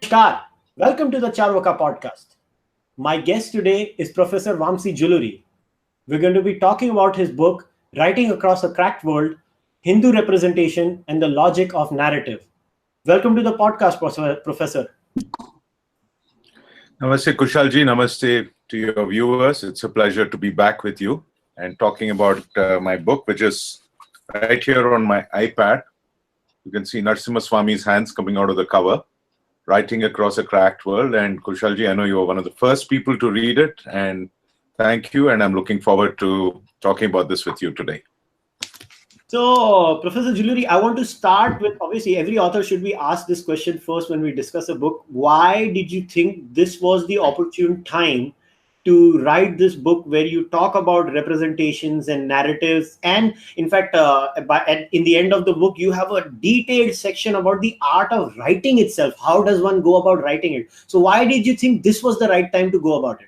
Namaskar. Welcome to the Cārvāka podcast. My guest today is Professor Vamsee Juluri. We're going to be talking about his book, Writing Across a Cracked World, Hindu Representation and the Logic of Narrative. Welcome to the podcast, Professor. Namaste, Kushalji. Namaste to your viewers. It's a pleasure to be back with you and talking about my book, which is right here on my iPad. You can see Narasimha Swami's hands coming out of the cover, Writing Across a Cracked World. And Kushalji, I know you were one of the first people to read it, and thank you. And I'm looking forward to talking about this with you today. So, Professor Juluri, I want to start with, obviously, every author should be asked this question first when we discuss a book. Why did you think this was the opportune time to write this book where you talk about representations and narratives? And in fact, in the end of the book, you have a detailed section about the art of writing itself. How does one go about writing it? So why did you think this was the right time to go about it?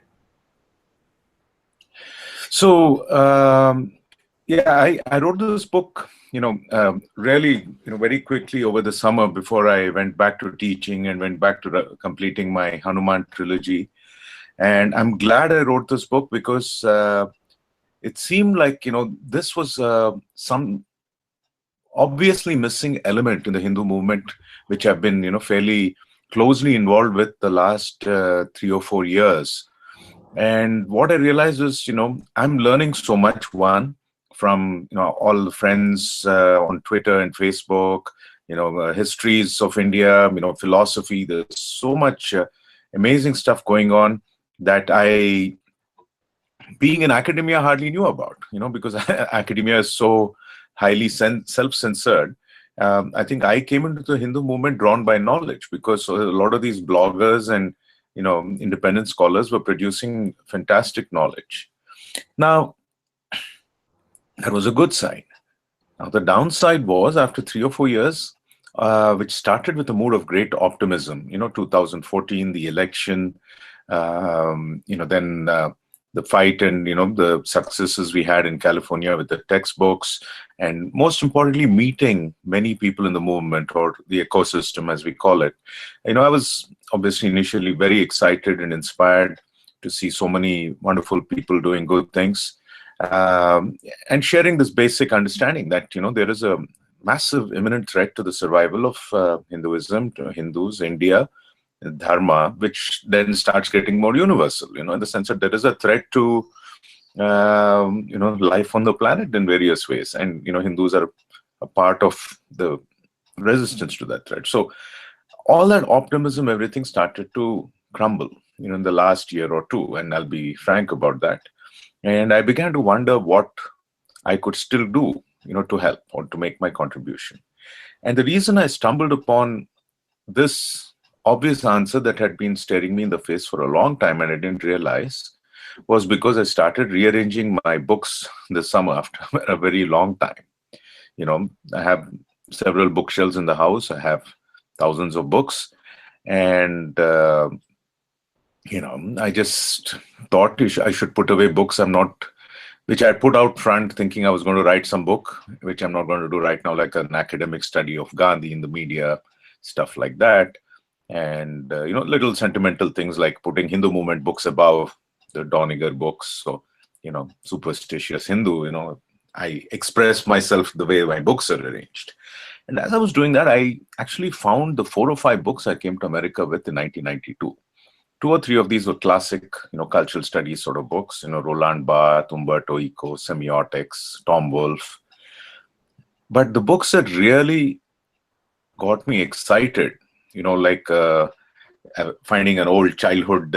So, I wrote this book, really, very quickly over the summer before I went back to teaching and went back to completing my Hanuman trilogy. And I'm glad I wrote this book because it seemed like, this was some obviously missing element in the Hindu movement, which I've been, fairly closely involved with the last 3 or 4 years. And what I realized is, I'm learning so much, one, from, all the friends on Twitter and Facebook, histories of India, philosophy. There's so much amazing stuff going on that I, being in academia, hardly knew about, because academia is so highly self-censored. I think I came into the Hindu movement drawn by knowledge because a lot of these bloggers and, independent scholars were producing fantastic knowledge. Now, that was a good sign. Now, the downside was after 3 or 4 years, which started with a mood of great optimism, 2014, the election, then the fight and, the successes we had in California with the textbooks, and most importantly, meeting many people in the movement or the ecosystem, as we call it. I was obviously initially very excited and inspired to see so many wonderful people doing good things, and sharing this basic understanding that, there is a massive imminent threat to the survival of Hinduism, to Hindus, India, Dharma, which then starts getting more universal, in the sense that there is a threat to, life on the planet in various ways. And, Hindus are a part of the resistance to that threat. So all that optimism, everything started to crumble, in the last year or two. And I'll be frank about that. And I began to wonder what I could still do, to help or to make my contribution. And the reason I stumbled upon this obvious answer that had been staring me in the face for a long time and I didn't realize was because I started rearranging my books this summer after a very long time. I have several bookshelves in the house. I have thousands of books. And, I just thought I should put away books which I put out front thinking I was going to write some book, which I'm not going to do right now, like an academic study of Gandhi in the media, stuff like that. And, little sentimental things like putting Hindu movement books above the Doniger books. So, superstitious Hindu, I express myself the way my books are arranged. And as I was doing that, I actually found the 4 or 5 books I came to America with in 1992. 2 or 3 of these were classic, cultural studies sort of books, Roland Barthes, Umberto Eco, Semiotics, Tom Wolfe. But the books that really got me excited, like finding an old childhood,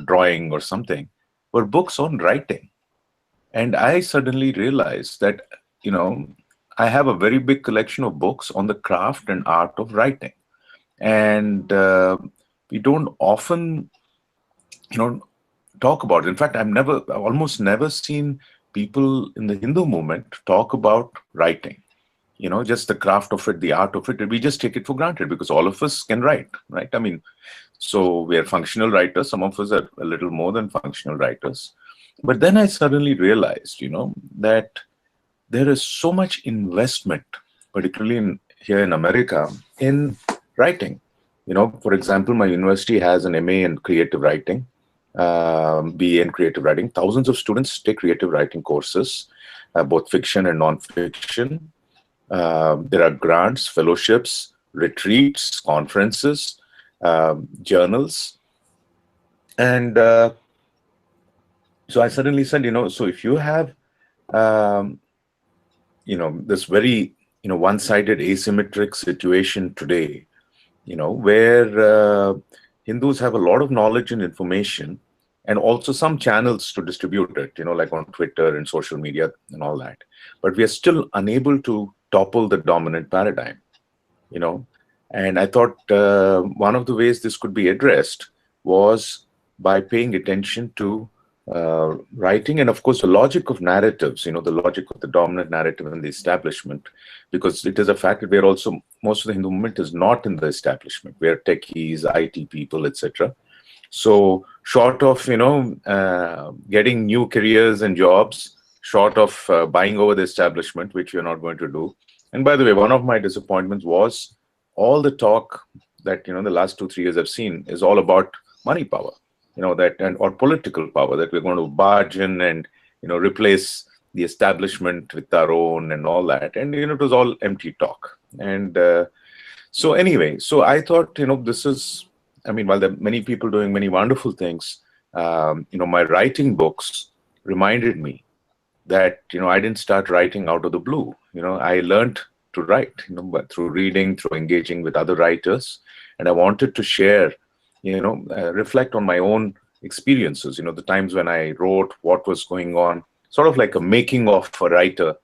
drawing or something, were books on writing. And I suddenly realized that, I have a very big collection of books on the craft and art of writing. And we don't often, talk about it. In fact, I've almost never seen people in the Hindu movement talk about writing. Just the craft of it, the art of it. We just take it for granted because all of us can write, right? So we are functional writers. Some of us are a little more than functional writers. But then I suddenly realized, that there is so much investment, particularly here in America, in writing. For example, my university has an MA in creative writing, BA in creative writing. Thousands of students take creative writing courses, both fiction and non-fiction. There are grants, fellowships, retreats, conferences, journals. And so I suddenly said, so if you have, this very, one-sided asymmetric situation today, where Hindus have a lot of knowledge and information and also some channels to distribute it, like on Twitter and social media and all that. But we are still unable to topple the dominant paradigm, And I thought one of the ways this could be addressed was by paying attention to writing and, of course, the logic of narratives, the logic of the dominant narrative in the establishment, because it is a fact that we are also, most of the Hindu movement is not in the establishment. We are techies, IT people, etc. So short of, getting new careers and jobs, short of buying over the establishment, which we are not going to do. And by the way, one of my disappointments was all the talk that, the last 2-3 years I've seen is all about money power. Or political power, that we're going to barge in and, replace the establishment with our own and all that. And, it was all empty talk. And so anyway, so I thought, this is, while there are many people doing many wonderful things, my writing books reminded me that, I didn't start writing out of the blue. I learned to write, but through reading, through engaging with other writers. And I wanted to share, reflect on my own experiences, the times when I wrote, what was going on, sort of like a making of a writer,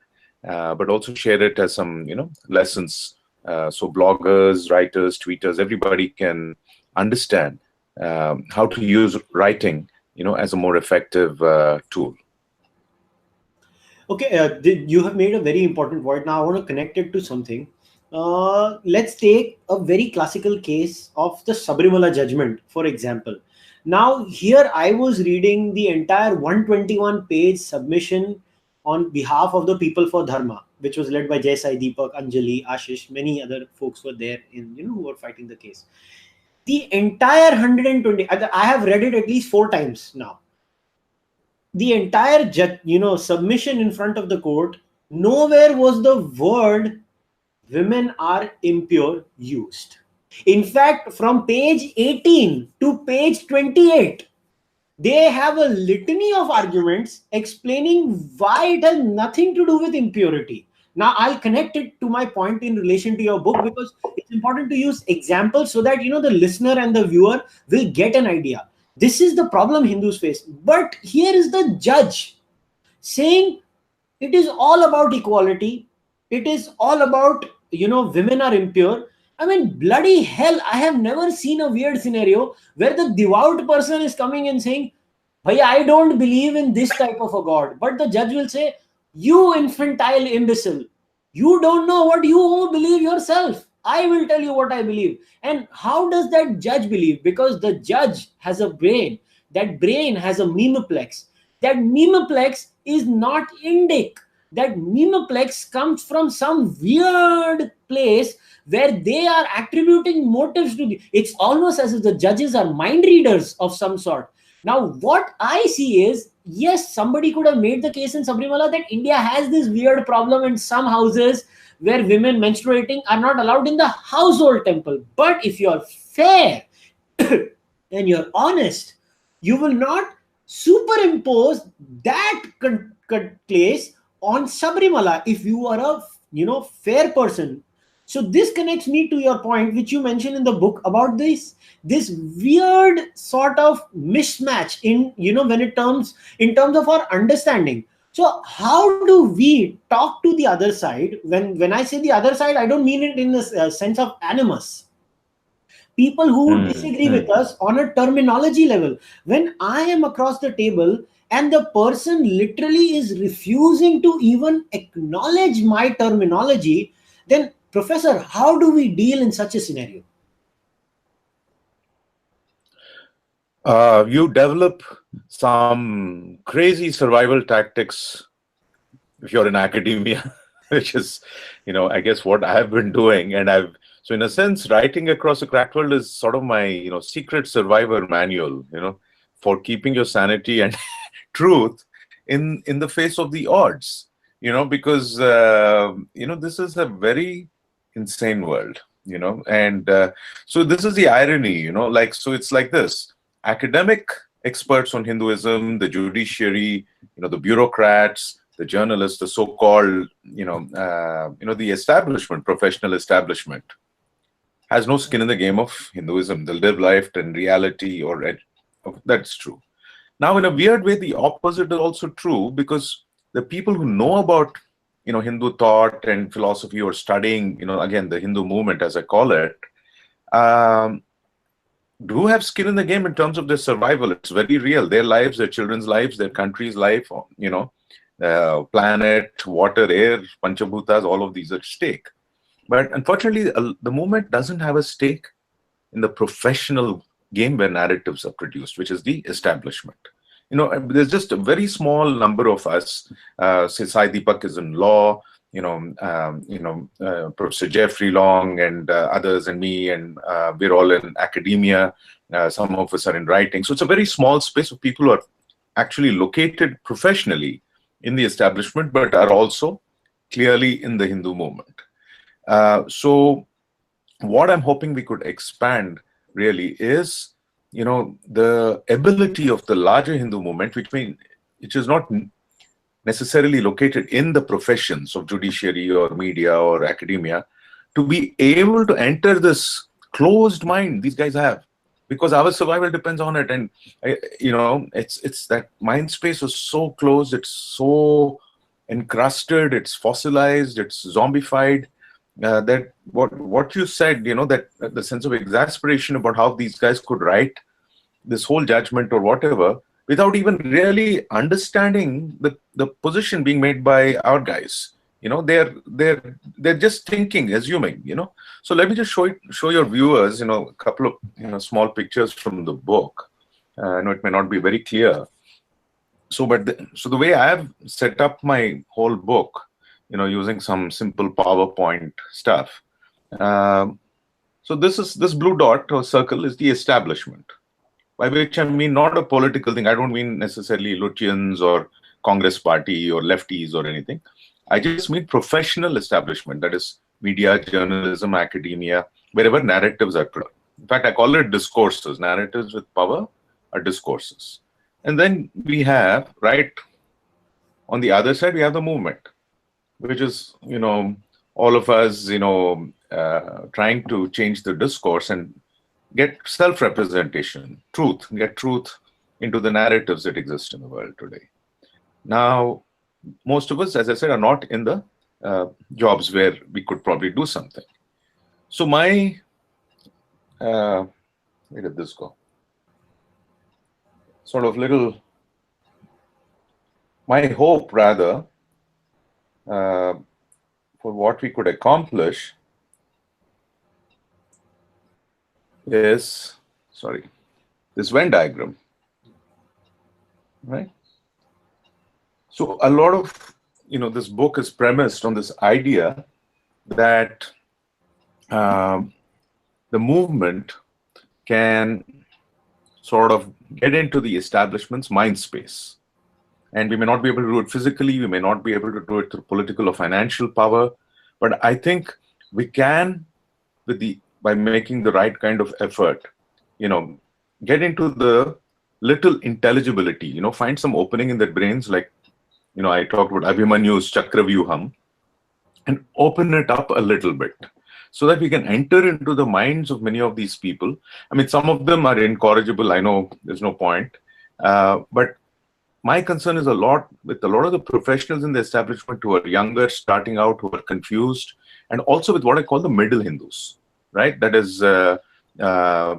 but also share it as some, lessons. So bloggers, writers, tweeters, everybody can understand how to use writing, as a more effective tool. Okay, you have made a very important point. Now I want to connect it to something. Let's take a very classical case of the Sabrimala judgment, for example. Now, here I was reading the entire 121-page submission on behalf of the People for Dharma, which was led by Jai Sai, Deepak, Anjali, Ashish, many other folks were there who were fighting the case. The entire 120, I have read it at least 4 times now. The entire submission in front of the court, nowhere was the word women are impure used. In fact, from page 18 to page 28, they have a litany of arguments explaining why it has nothing to do with impurity. Now, I'll connect it to my point in relation to your book, because it's important to use examples so that, the listener and the viewer will get an idea. This is the problem Hindus face. But here is the judge saying it is all about equality. It is all about, women are impure. Bloody hell, I have never seen a weird scenario where the devout person is coming and saying, Bhaiya, I don't believe in this type of a God. But the judge will say, you infantile imbecile, you don't know what you believe yourself. I will tell you what I believe. And how does that judge believe? Because the judge has a brain. That brain has a memeplex. That memeplex is not indic. That memeplex comes from some weird place where they are attributing motives to it's almost as if the judges are mind readers of some sort. Now, what I see is, yes, somebody could have made the case in Sabrimala that India has this weird problem in some houses where women menstruating are not allowed in the household temple. But if you're fair and you're honest, you will not superimpose that place on Sabrimala if you are a fair person. So this connects me to your point, which you mentioned in the book about this weird sort of mismatch in when it comes in terms of our understanding. So how do we talk to the other side? When I say the other side, I don't mean it in the sense of animus. People who disagree with us on a terminology level. When I am across the table and the person literally is refusing to even acknowledge my terminology, then, Professor, how do we deal in such a scenario? You develop some crazy survival tactics if you're in academia, which is, I guess what I have been doing. And I've So in a sense, writing across a cracked world is sort of my, secret survivor manual, for keeping your sanity and truth in the face of the odds, because this is a very insane world, and so this is the irony, so it's like this: academic experts on Hinduism, the judiciary, the bureaucrats, the journalists, the so-called, the establishment, professional establishment, has no skin in the game of Hinduism. They live life and reality, that's true. Now, in a weird way, the opposite is also true, because the people who know about, Hindu thought and philosophy, or studying, again, the Hindu movement, as I call it, do have skin in the game in terms of their survival. It's very real. Their lives, their children's lives, their country's life, planet, water, air, panchabhutas, all of these are at stake. But unfortunately, the movement doesn't have a stake in the professional game where narratives are produced, which is the establishment. There's just a very small number of us. Say Sai Deepak is in law, Professor Jeffrey Long and others, and me, and we're all in academia. Some of us are in writing. So it's a very small space of people who are actually located professionally in the establishment, but are also clearly in the Hindu movement. So what I'm hoping we could expand really is, the ability of the larger Hindu movement, which is not necessarily located in the professions of judiciary or media or academia, to be able to enter this closed mind these guys have, because our survival depends on it. And it's that mind space is so closed, it's so encrusted, it's fossilized, it's zombified, that what you said, that the sense of exasperation about how these guys could write this whole judgment or whatever without even really understanding the position being made by our guys. They're just thinking, assuming, So let me just show your viewers, a couple of small pictures from the book. I know it may not be very clear. So the way I have set up my whole book, using some simple PowerPoint stuff. So this blue dot or circle is the establishment, by which I mean not a political thing. I don't mean necessarily Lutyens or Congress Party or lefties or anything. I just mean professional establishment, that is media, journalism, academia, wherever narratives are put. In fact, I call it discourses. Narratives with power are discourses. And then we have, right on the other side, we have the movement, which is, all of us, trying to change the discourse and get self-representation, get truth into the narratives that exist in the world today. Now, most of us, as I said, are not in the jobs where we could probably do something. So where did this go? Sort of my hope rather, for what we could accomplish is, this Venn diagram, right? So a lot of, this book is premised on this idea that the movement can sort of get into the establishment's mind space. And we may not be able to do it physically, we may not be able to do it through political or financial power, but I think we can, by making the right kind of effort, get into the little intelligibility, find some opening in their brains, like, I talked about Abhimanyu's Chakravyuham, and open it up a little bit so that we can enter into the minds of many of these people. I mean, some of them are incorrigible, I know there's no point, but my concern is with a lot of the professionals in the establishment who are younger, starting out, who are confused, and also with what I call the middle Hindus, right? That is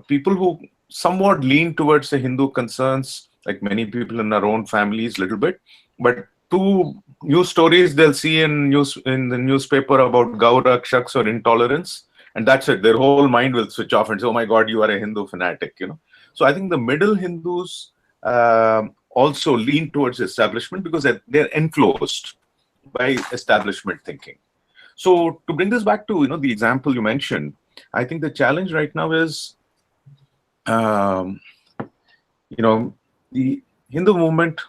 people who somewhat lean towards the Hindu concerns, like many people in our own families, a little bit, but two news stories they'll see in the newspaper about Gaurakshaks or intolerance, and that's it. Their whole mind will switch off and say, oh my God, you are a Hindu fanatic, So I think the middle Hindus also lean towards establishment because they're enclosed by establishment thinking. So to bring this back to the example you mentioned, I think the challenge right now is, um, the Hindu movement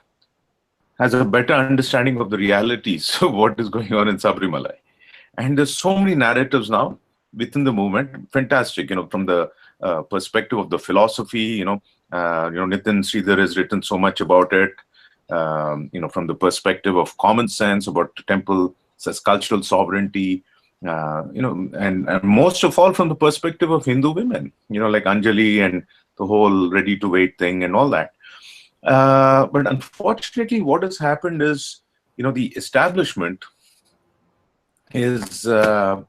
has a better understanding of the realities of what is going on in Sabrimala. And there's so many narratives now within the movement. Fantastic, from the perspective of the philosophy, Nitin Sridhar has written so much about it. From the perspective of common sense about the temple, says cultural sovereignty, and most of all from the perspective of Hindu women, like Anjali and the whole ready to wait thing and all that. But unfortunately, what has happened is, the establishment is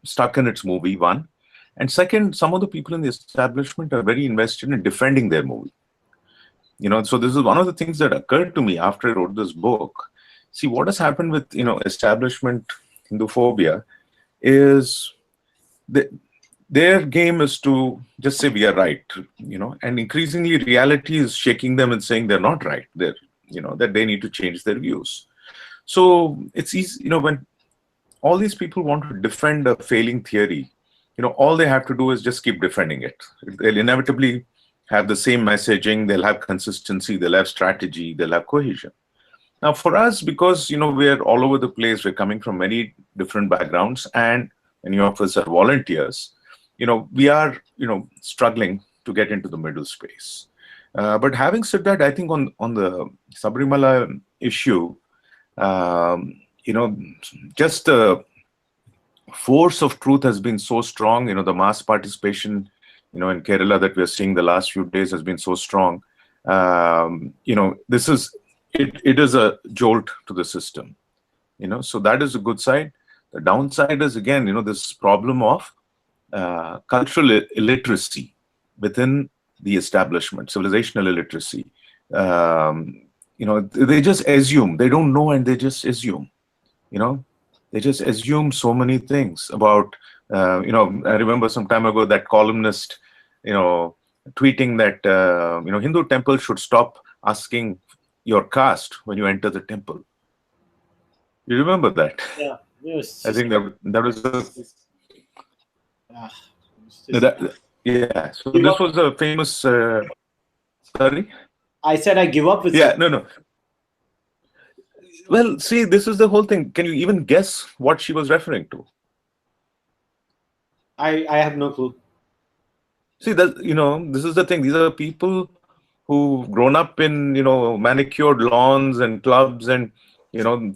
stuck in its movie, one. And second, some of the people in the establishment are very invested in defending their movie. So this is one of the things that occurred to me after I wrote this book. See, what has happened with, establishment Hinduphobia is their game is to just say we are right, and increasingly reality is shaking them and saying they're not right. They're, that they need to change their views. So it's easy, when all these people want to defend a failing theory, all they have to do is just keep defending it. They'll inevitably have the same messaging, they'll have consistency, they'll have strategy, they'll have cohesion. Now for us, because, we're all over the place, we're coming from many different backgrounds, and many of us are volunteers, we are, struggling to get into the middle space. But having said that, I think on the Sabrimala issue, just the force of truth has been so strong. The mass participation, in Kerala that we're seeing the last few days has been so strong. This is, it is a jolt to the system, so that is a good side. The downside is, again, this problem of cultural illiteracy within the establishment, civilizational illiteracy. They just assume, they don't know, and they just assume, they just assume so many things about, I remember some time ago that columnist, tweeting that, Hindu temple should stop asking your caste when you enter the temple. You remember that? Yeah. Yes. I think that was yeah. So this was a famous. Sorry. I said I give up with. Yeah. No. Well, see, this is the whole thing. Can you even guess what she was referring to? I have no clue. See, that, this is the thing. These are people who've grown up in, manicured lawns and clubs, and,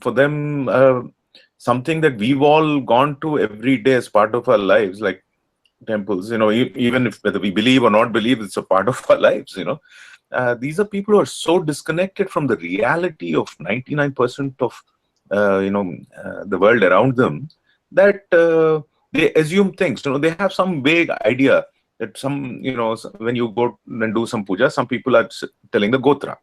for them, something that we've all gone to every day as part of our lives, like temples, even if whether we believe or not believe, it's a part of our lives, these are people who are so disconnected from the reality of 99% of, the world around them, that they assume things. They have some vague idea that when you go and do some puja, some people are telling the Gotra.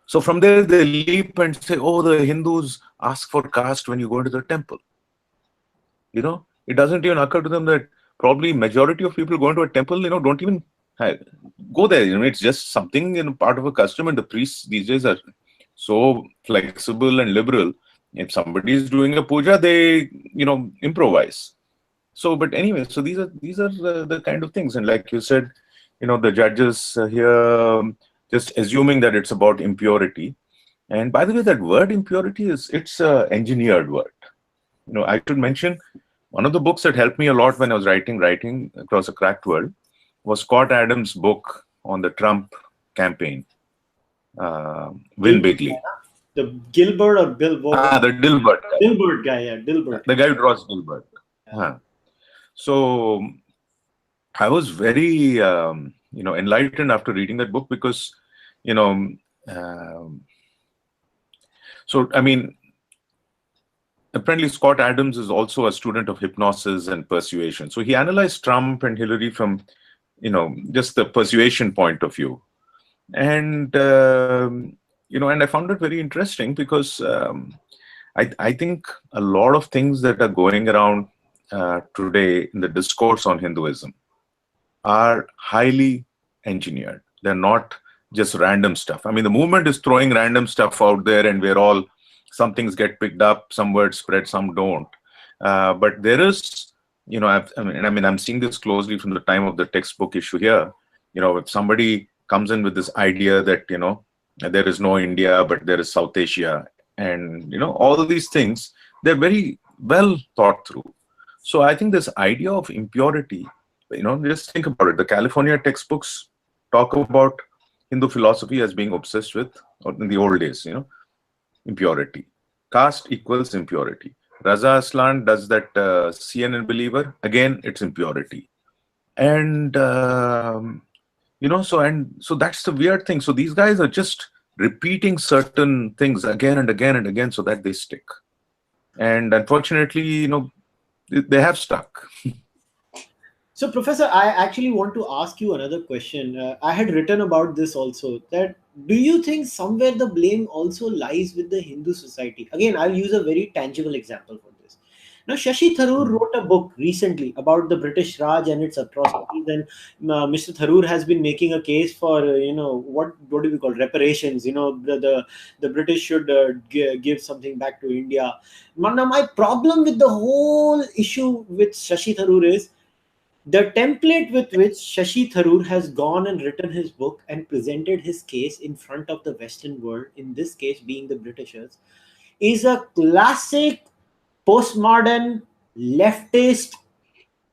So from there, they leap and say, oh, the Hindus ask for caste when you go into the temple. It doesn't even occur to them that probably majority of people going to a temple, don't even go there. It's just something, part of a custom, and the priests these days are so flexible and liberal. If somebody is doing a puja, they, improvise. So, but anyway, so these are the kind of things. And like you said, the judges here just assuming that it's about impurity. And by the way, that word impurity it's an engineered word. I should mention, one of the books that helped me a lot when I was writing Across a Cracked World was Scott Adams' book on the Trump campaign, Win Bigly. The Gilbert or Billboard? The Dilbert guy. Dilbert guy, yeah, Dilbert. The guy who draws Dilbert. Yeah. So I was very, enlightened after reading that book, because, so, I mean, apparently Scott Adams is also a student of hypnosis and persuasion. So he analyzed Trump and Hillary from, just the persuasion point of view. And, and I found it very interesting, because I think a lot of things that are going around today in the discourse on Hinduism are highly engineered. They're not just random stuff. I mean, the movement is throwing random stuff out there, and we're all, some things get picked up, some words spread, some don't. But there is, I'm seeing this closely from the time of the textbook issue here. If somebody comes in with this idea that, there is no India, but there is South Asia, and, all of these things, they're very well thought through. So I think this idea of impurity, just think about it. The California textbooks talk about Hindu philosophy as being obsessed with, or in the old days, impurity. Caste equals impurity. Raza Aslan does that CNN believer. Again, it's impurity. And, so that's the weird thing. So these guys are just repeating certain things again and again and again so that they stick. And unfortunately, they have stuck. So, Professor, I actually want to ask you another question. I had written about this also, that do you think somewhere the blame also lies with the Hindu society? Again, I'll use a very tangible example for this. Now, Shashi Tharoor wrote a book recently about the British Raj and its atrocities, and Mr. Tharoor has been making a case for, what do we call reparations? The British should give something back to India. Now, my problem with the whole issue with Shashi Tharoor is the template with which Shashi Tharoor has gone and written his book and presented his case in front of the Western world, in this case being the Britishers, is a classic postmodern leftist,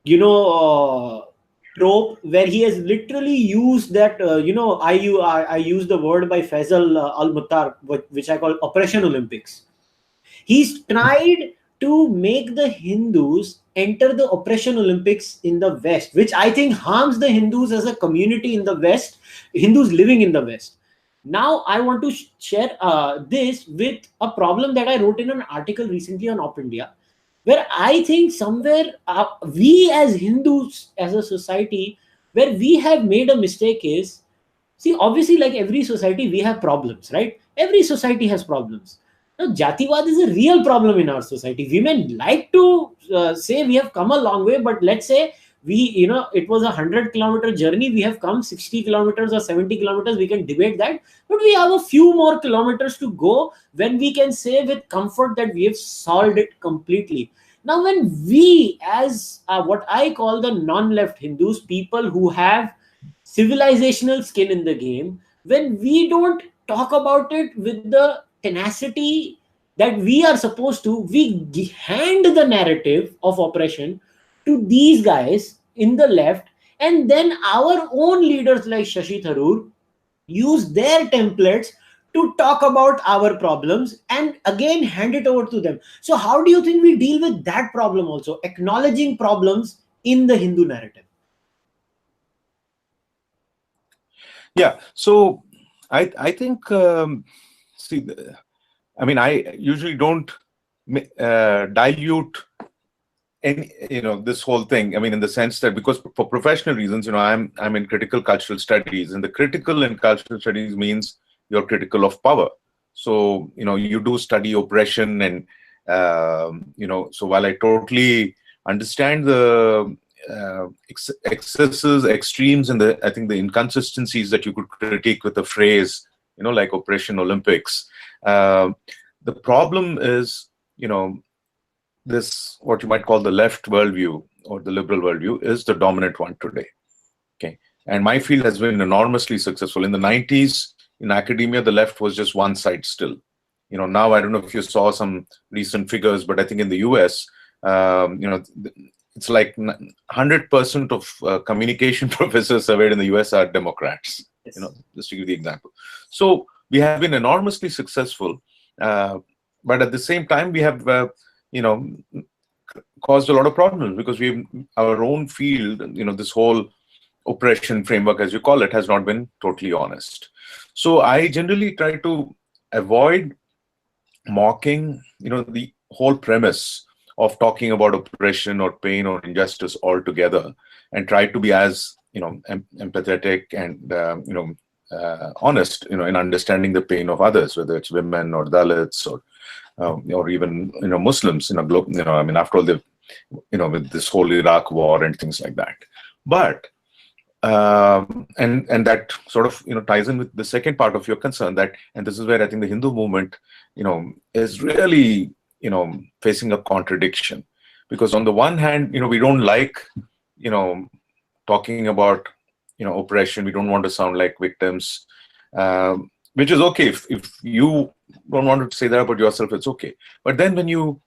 trope, where he has literally used that, I use the word by Faisal Al-Muttar, which I call Operation Olympics. He's tried to make the Hindus enter the Operation Olympics in the West, which I think harms the Hindus as a community in the West, Hindus living in the West. Now, I want to share this with a problem that I wrote in an article recently on Op India, where I think somewhere we as Hindus, as a society, where we have made a mistake is, see, obviously, like every society, we have problems, right? Every society has problems. Now, Jativad is a real problem in our society. Women like to say we have come a long way, but let's say it was a 100-kilometer journey. We have come 60 kilometers or 70 kilometers. We can debate that, but we have a few more kilometers to go when we can say with comfort that we have solved it completely. Now, when we, as what I call the non-left Hindus, people who have civilizational skin in the game, when we don't talk about it with the tenacity that we are supposed to, we hand the narrative of oppression to these guys in the left, and then our own leaders like Shashi Tharoor use their templates to talk about our problems and again hand it over to them. So how do you think we deal with that problem also, acknowledging problems in the Hindu narrative? Yeah, so I think, I usually don't dilute any, this whole thing. In the sense that, because for professional reasons, I'm in critical cultural studies, and the critical in cultural studies means you're critical of power. So, you do study oppression, and, so while I totally understand the excesses, extremes, and I think the inconsistencies that you could critique with a phrase, like Operation Olympics. The problem is, this, what you might call the left worldview or the liberal worldview, is the dominant one today. Okay, and my field has been enormously successful. In the 90s, in academia, the left was just one side still. Now I don't know if you saw some recent figures, but I think in the US, it's like 100% of communication professors surveyed in the US are Democrats. Yes. Just to give the example. So we have been enormously successful, but at the same time, we have, caused a lot of problems, because our own field, this whole oppression framework, as you call it, has not been totally honest. So I generally try to avoid mocking, the whole premise of talking about oppression or pain or injustice altogether, and try to be as, empathetic and, honest, in understanding the pain of others, whether it's women or Dalits or even, Muslims, after all, with this whole Iraq war and things like that. But, and that sort of, ties in with the second part of your concern, that, and this is where I think the Hindu movement, is really, facing a contradiction, Because on the one hand, we don't like, talking about, oppression. We don't want to sound like victims, which is okay. If you don't want to say that about yourself, it's okay. But then when you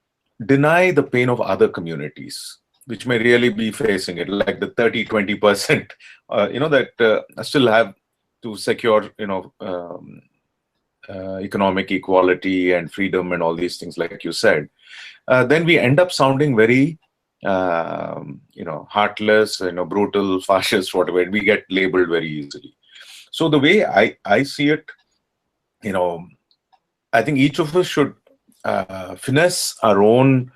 deny the pain of other communities, which may really be facing it, like the 30-20%, that still have to secure, economic equality and freedom and all these things, like you said, then we end up sounding very, heartless, brutal, fascist, whatever. We get labeled very easily. So the way I see it, I think each of us should finesse our own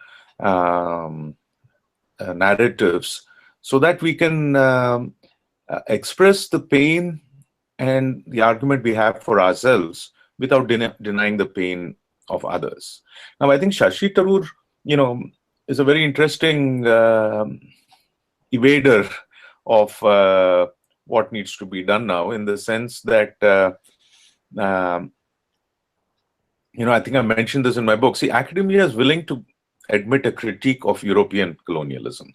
narratives so that we can express the pain and the argument we have for ourselves without denying the pain of others. Now, I think Shashi Tharoor, is a very interesting evader of what needs to be done now, in the sense that, I think I mentioned this in my book. See, academia is willing to admit a critique of European colonialism.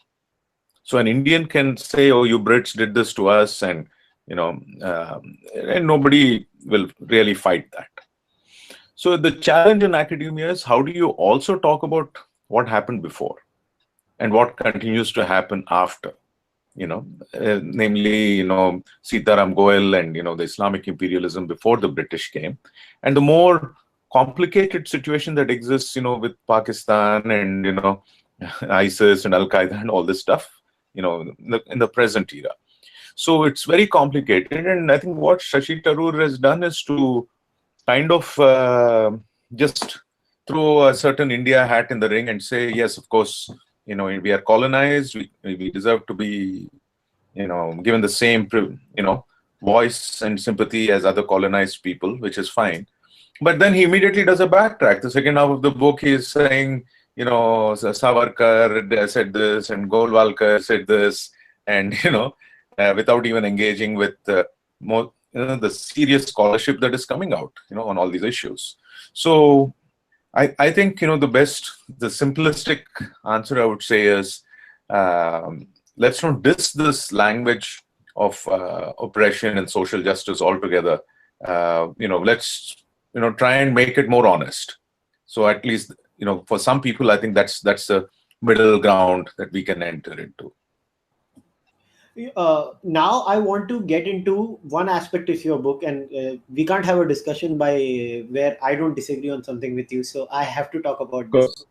So an Indian can say, "Oh, you Brits did this to us," and and nobody will really fight that. So the challenge in academia is, how do you also talk about what happened before and what continues to happen after? Namely, Sitaram Goel and the Islamic imperialism before the British came, and the more complicated situation that exists, with Pakistan and ISIS and Al Qaeda and all this stuff, in the present era. So it's very complicated, and I think what Shashi Tharoor has done is to kind of just throw a certain India hat in the ring and say, yes, of course, we are colonized, we deserve to be, given the same, voice and sympathy as other colonized people, which is fine. But then he immediately does a backtrack. The second half of the book, he is saying, Savarkar said this and Golwalkar said this, and, without even engaging with more, the serious scholarship that is coming out, on all these issues. So I think, the simplistic answer I would say is, let's not diss this language of oppression and social justice altogether. Let's, try and make it more honest. So at least, for some people, I think that's the middle ground that we can enter into. Now I want to get into one aspect of your book, and we can't have a discussion by where I don't disagree on something with you. So I have to talk about this.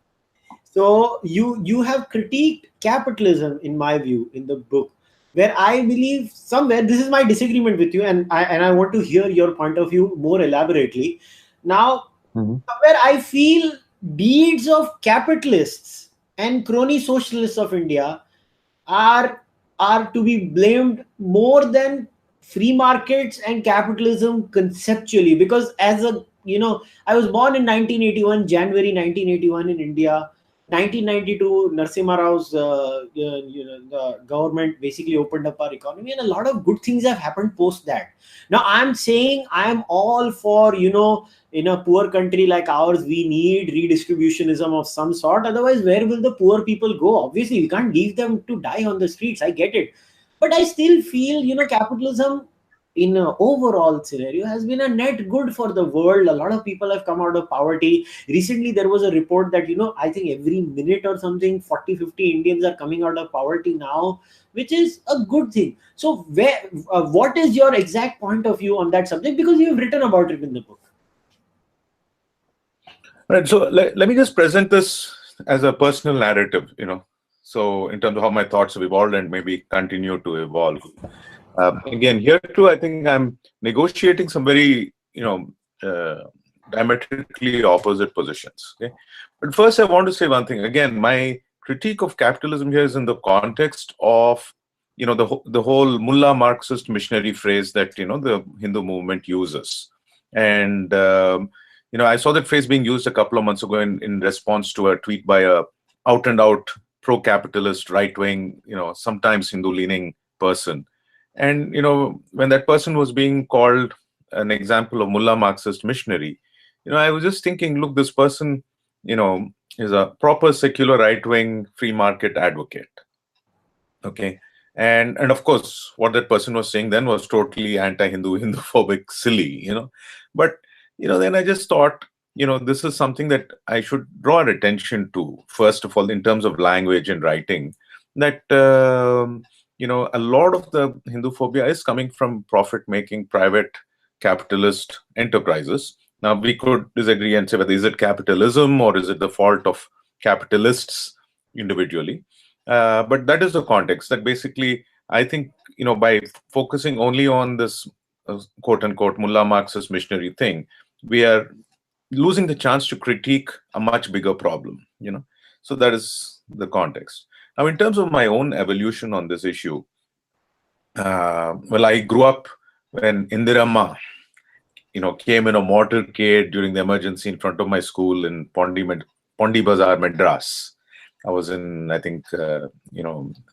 So you have critiqued capitalism, in my view, in the book, where I believe somewhere this is my disagreement with you, and I want to hear your point of view more elaborately. Now, somewhere I feel deeds of capitalists and crony socialists of India are to be blamed more than free markets and capitalism conceptually, because as a I was born in 1981, January 1981 in India. 1992, Narasimha Rao's the government basically opened up our economy, and a lot of good things have happened post that. Now I'm saying I'm all for, in a poor country like ours, we need redistributionism of some sort. Otherwise, where will the poor people go? Obviously, we can't leave them to die on the streets. I get it. But I still feel, capitalism in an overall scenario has been a net good for the world. A lot of people have come out of poverty. Recently, there was a report that, I think every minute or something, 40-50 Indians are coming out of poverty now, which is a good thing. So what is your exact point of view on that subject? Because you've written about it in the book. Right. So let me just present this as a personal narrative, so in terms of how my thoughts have evolved and maybe continue to evolve. Again, here too, I think I'm negotiating some very, diametrically opposite positions. Okay? But first, I want to say one thing. Again, my critique of capitalism here is in the context of, the whole mullah Marxist missionary phrase that, the Hindu movement uses. And, I saw that phrase being used a couple of months ago in response to a tweet by a out and out pro-capitalist, right-wing, sometimes Hindu-leaning person. And, when that person was being called an example of mullah Marxist missionary, I was just thinking, look, this person, is a proper secular right-wing free market advocate. Okay. And of course, what that person was saying then was totally anti-Hindu, Hinduphobic, silly, But, then I just thought, this is something that I should draw attention to, first of all, in terms of language and writing, that, a lot of the Hinduphobia is coming from profit-making private capitalist enterprises. Now, we could disagree and say whether is it capitalism or is it the fault of capitalists individually. But that is the context that basically, I think, by focusing only on this quote unquote mullah Marxist missionary thing, we are losing the chance to critique a much bigger problem, So that is the context. Now, in terms of my own evolution on this issue, well, I grew up when Indira came in a motorcade during the emergency in front of my school in Pondi Bazaar, Madras. I was in, I think,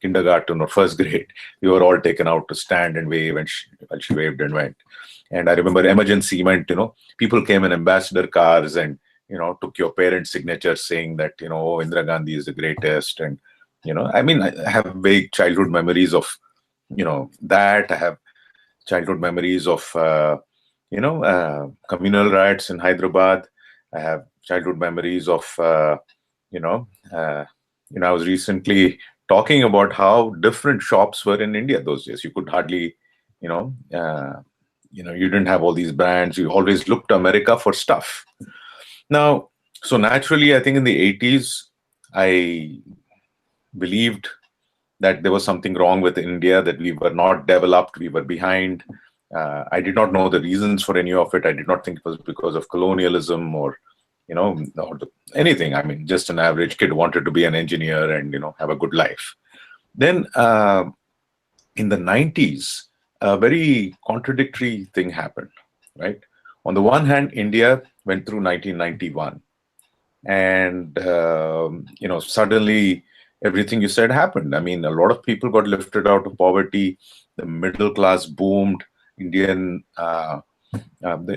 kindergarten or first grade. We were all taken out to stand and wave, and she waved and went. And I remember emergency meant, people came in ambassador cars and, took your parents' signature saying that, oh, Indira Gandhi is the greatest. And, I mean, I have vague childhood memories of, that. I have childhood memories of, communal riots in Hyderabad. I have childhood memories of, I was recently talking about how different shops were in India those days. You could hardly, you didn't have all these brands. You always looked to America for stuff. Now, so naturally, I think in the 80s, I believed that there was something wrong with India, that we were not developed, we were behind. I did not know the reasons for any of it. I did not think it was because of colonialism or anything. I mean, just an average kid wanted to be an engineer and, have a good life. Then in the 90s, a very contradictory thing happened, right? On the one hand, India went through 1991 and, suddenly everything you said happened. I mean, a lot of people got lifted out of poverty. The middle class boomed. The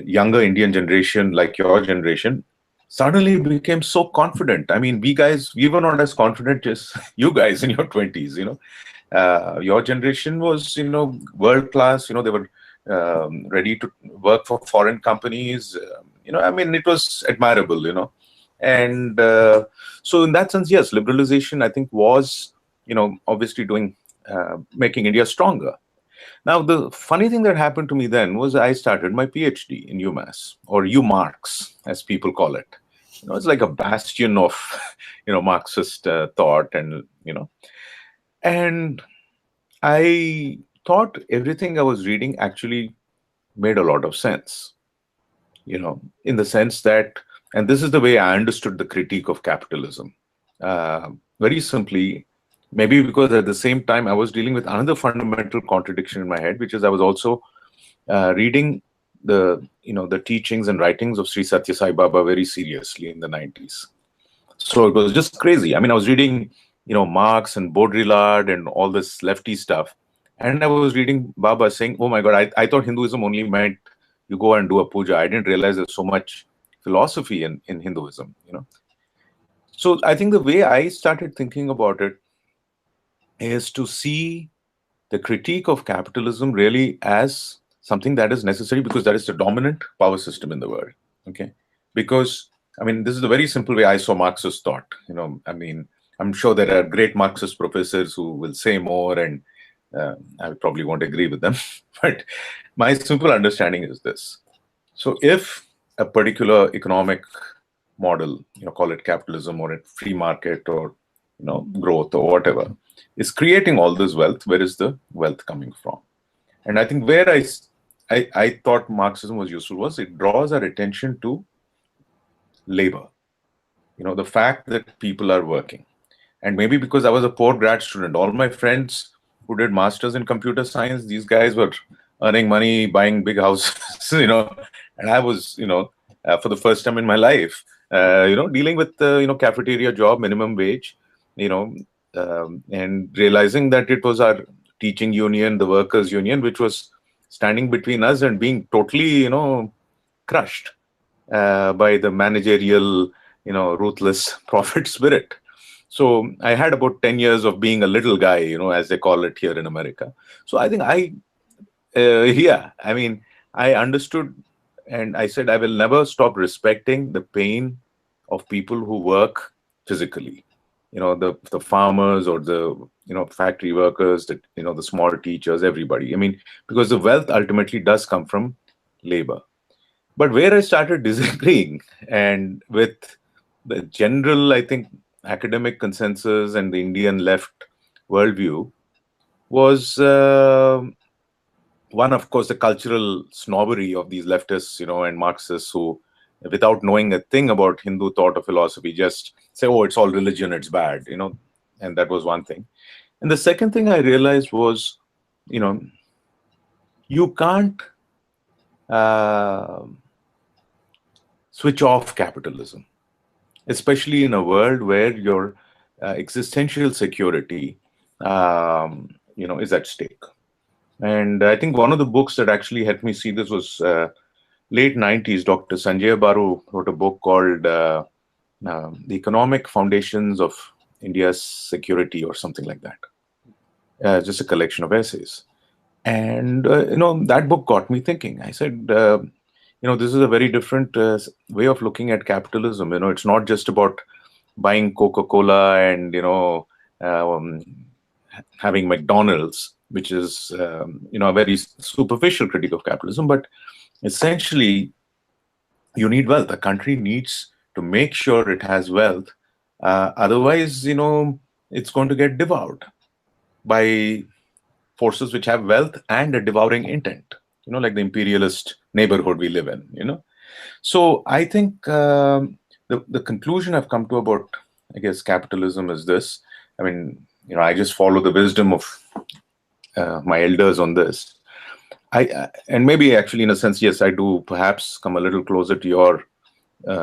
younger Indian generation, like your generation, suddenly became so confident. I mean, we were not as confident as you guys in your 20s, Your generation was, world class, they were ready to work for foreign companies. I mean, it was admirable, And so in that sense, yes, liberalization, I think, was, obviously making India stronger. Now, the funny thing that happened to me then was I started my PhD in UMass, or UMarx, as people call it. It's like a bastion of, Marxist thought, and, and I thought everything I was reading actually made a lot of sense, in the sense that, and this is the way I understood the critique of capitalism. Very simply, maybe because at the same time I was dealing with another fundamental contradiction in my head, which is I was also reading the teachings and writings of Sri Satya Sai Baba very seriously in the 90s. So it was just crazy. I mean, I was reading, Marx and Baudrillard and all this lefty stuff. And I was reading Baba saying, oh my God, I thought Hinduism only meant you go and do a puja. I didn't realize there's so much philosophy in Hinduism, So I think the way I started thinking about it is to see the critique of capitalism really as something that is necessary because that is the dominant power system in the world. Okay, because I mean, this is the very simple way I saw Marxist thought. I mean, I'm sure there are great Marxist professors who will say more, and I probably won't agree with them. But my simple understanding is this: so if a particular economic model, call it capitalism or a free market or growth or whatever, is creating all this wealth, where is the wealth coming from? And I think where I thought Marxism was useful was it draws our attention to labor, the fact that people are working. And maybe because I was a poor grad student, all my friends who did masters in computer science, these guys were earning money, buying big houses, and I was, for the first time in my life, dealing with cafeteria job, minimum wage, and realizing that it was our teaching union, the workers' union, which was standing between us and being totally, crushed by the managerial ruthless profit spirit. So I had about 10 years of being a little guy, as they call it here in America. So I think I understood, and I said I will never stop respecting the pain of people who work physically. The farmers, or the factory workers, the small teachers, everybody. I mean, because the wealth ultimately does come from labor. But where I started disagreeing, and with the general, I think, academic consensus and the Indian left worldview, was one, of course, the cultural snobbery of these leftists, and Marxists, who, without knowing a thing about Hindu thought or philosophy, just say, "Oh, it's all religion, it's bad," and that was one thing. And the second thing I realized was, you can't uh, switch off capitalism, especially in a world where your existential security, is at stake. And I think one of the books that actually helped me see this was late 90s. Dr. Sanjay Baru wrote a book called The Economic Foundations of India's Security, or something like that. Just a collection of essays. And, that book got me thinking. I said, this is a very different way of looking at capitalism. It's not just about buying Coca-Cola and, having McDonald's, which is, a very superficial critique of capitalism. But essentially, you need wealth. A country needs to make sure it has wealth. Otherwise, it's going to get devoured by forces which have wealth and a devouring intent, like the imperialist neighborhood we live in. So I think the conclusion I've come to about, I guess, capitalism is this. I mean, I just follow the wisdom of my elders on this. And maybe actually, in a sense, yes, I do perhaps come a little closer to your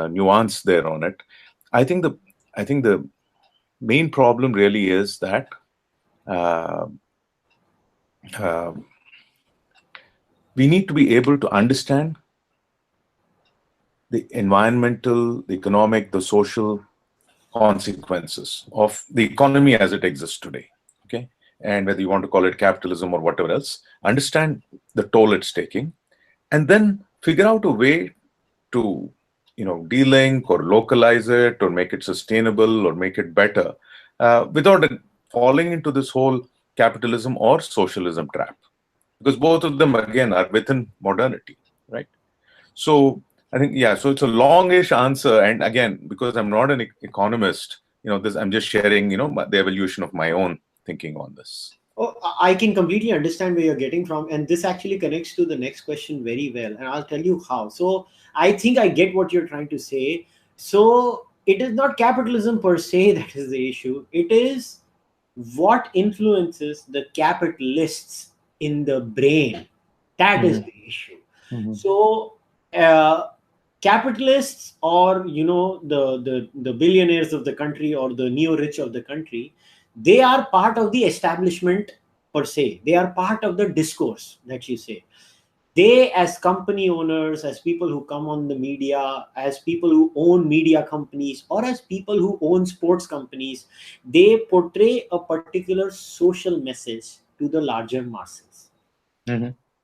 nuance there on it. I think the main problem really is that we need to be able to understand the environmental, the economic, the social consequences of the economy as it exists today. Okay, and whether you want to call it capitalism or whatever else, understand the toll it's taking, and then figure out a way to, de-link or localize it, or make it sustainable, or make it better, without falling into this whole capitalism or socialism trap, because both of them again are within modernity, right? So I think, yeah, so it's a longish answer, and again, because I'm not an economist, I'm just sharing, the evolution of my own thinking on this. Oh, I can completely understand where you're getting from, and this actually connects to the next question very well, and I'll tell you how. So I think I get what you're trying to say. So it is not capitalism per se that is the issue. It is what influences the capitalists in the brain. That is the issue. So capitalists, or the billionaires of the country, or the neo-rich of the country, they are part of the establishment per se. They are part of the discourse that you say. They, as company owners, as people who come on the media, as people who own media companies, or as people who own sports companies, they portray a particular social message to the larger masses.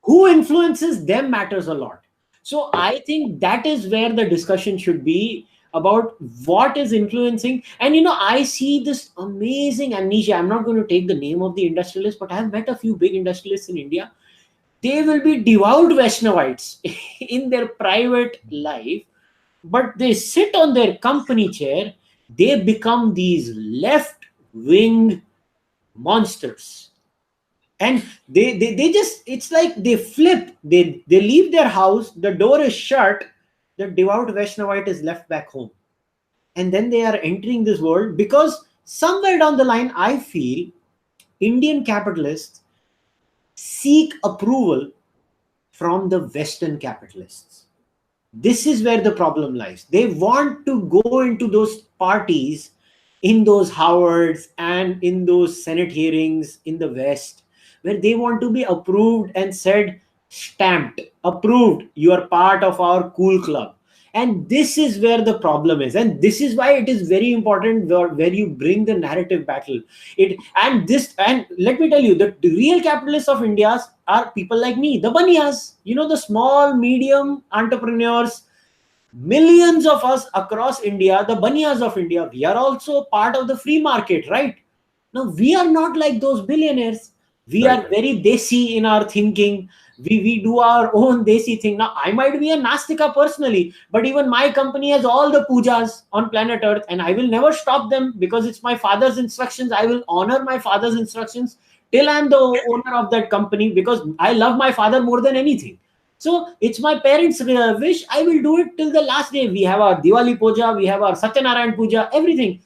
Who influences them matters a lot. So I think that is where the discussion should be, about what is influencing. And I see this amazing amnesia. I'm not going to take the name of the industrialist, but I've met a few big industrialists in India. They will be devout Vaishnavites in their private life, but they sit on their company chair. They become these left-wing monsters. And they just, it's like they flip. They leave their house, the door is shut, the devout Vaishnavite is left back home. And then they are entering this world, because somewhere down the line, I feel Indian capitalists seek approval from the Western capitalists. This is where the problem lies. They want to go into those parties, in those Howards and in those Senate hearings in the West, where they want to be approved and said, stamped, approved, you are part of our cool club. And this is where the problem is, and this is why it is very important where you bring the narrative battle. And let me tell you, the real capitalists of India are people like me, the banias, the small medium entrepreneurs. Millions of us across India, the banias of India, we are also part of the free market, right? Now, we are not like those billionaires. We Right. are very desi in our thinking. We do our own desi thing. Now, I might be a Nastika personally, but even my company has all the pujas on planet Earth, and I will never stop them because it's my father's instructions. I will honor my father's instructions till I'm the owner of that company because I love my father more than anything. So it's my parents' wish. I will do it till the last day. We have our Diwali puja, we have our Satyanarayan puja, everything.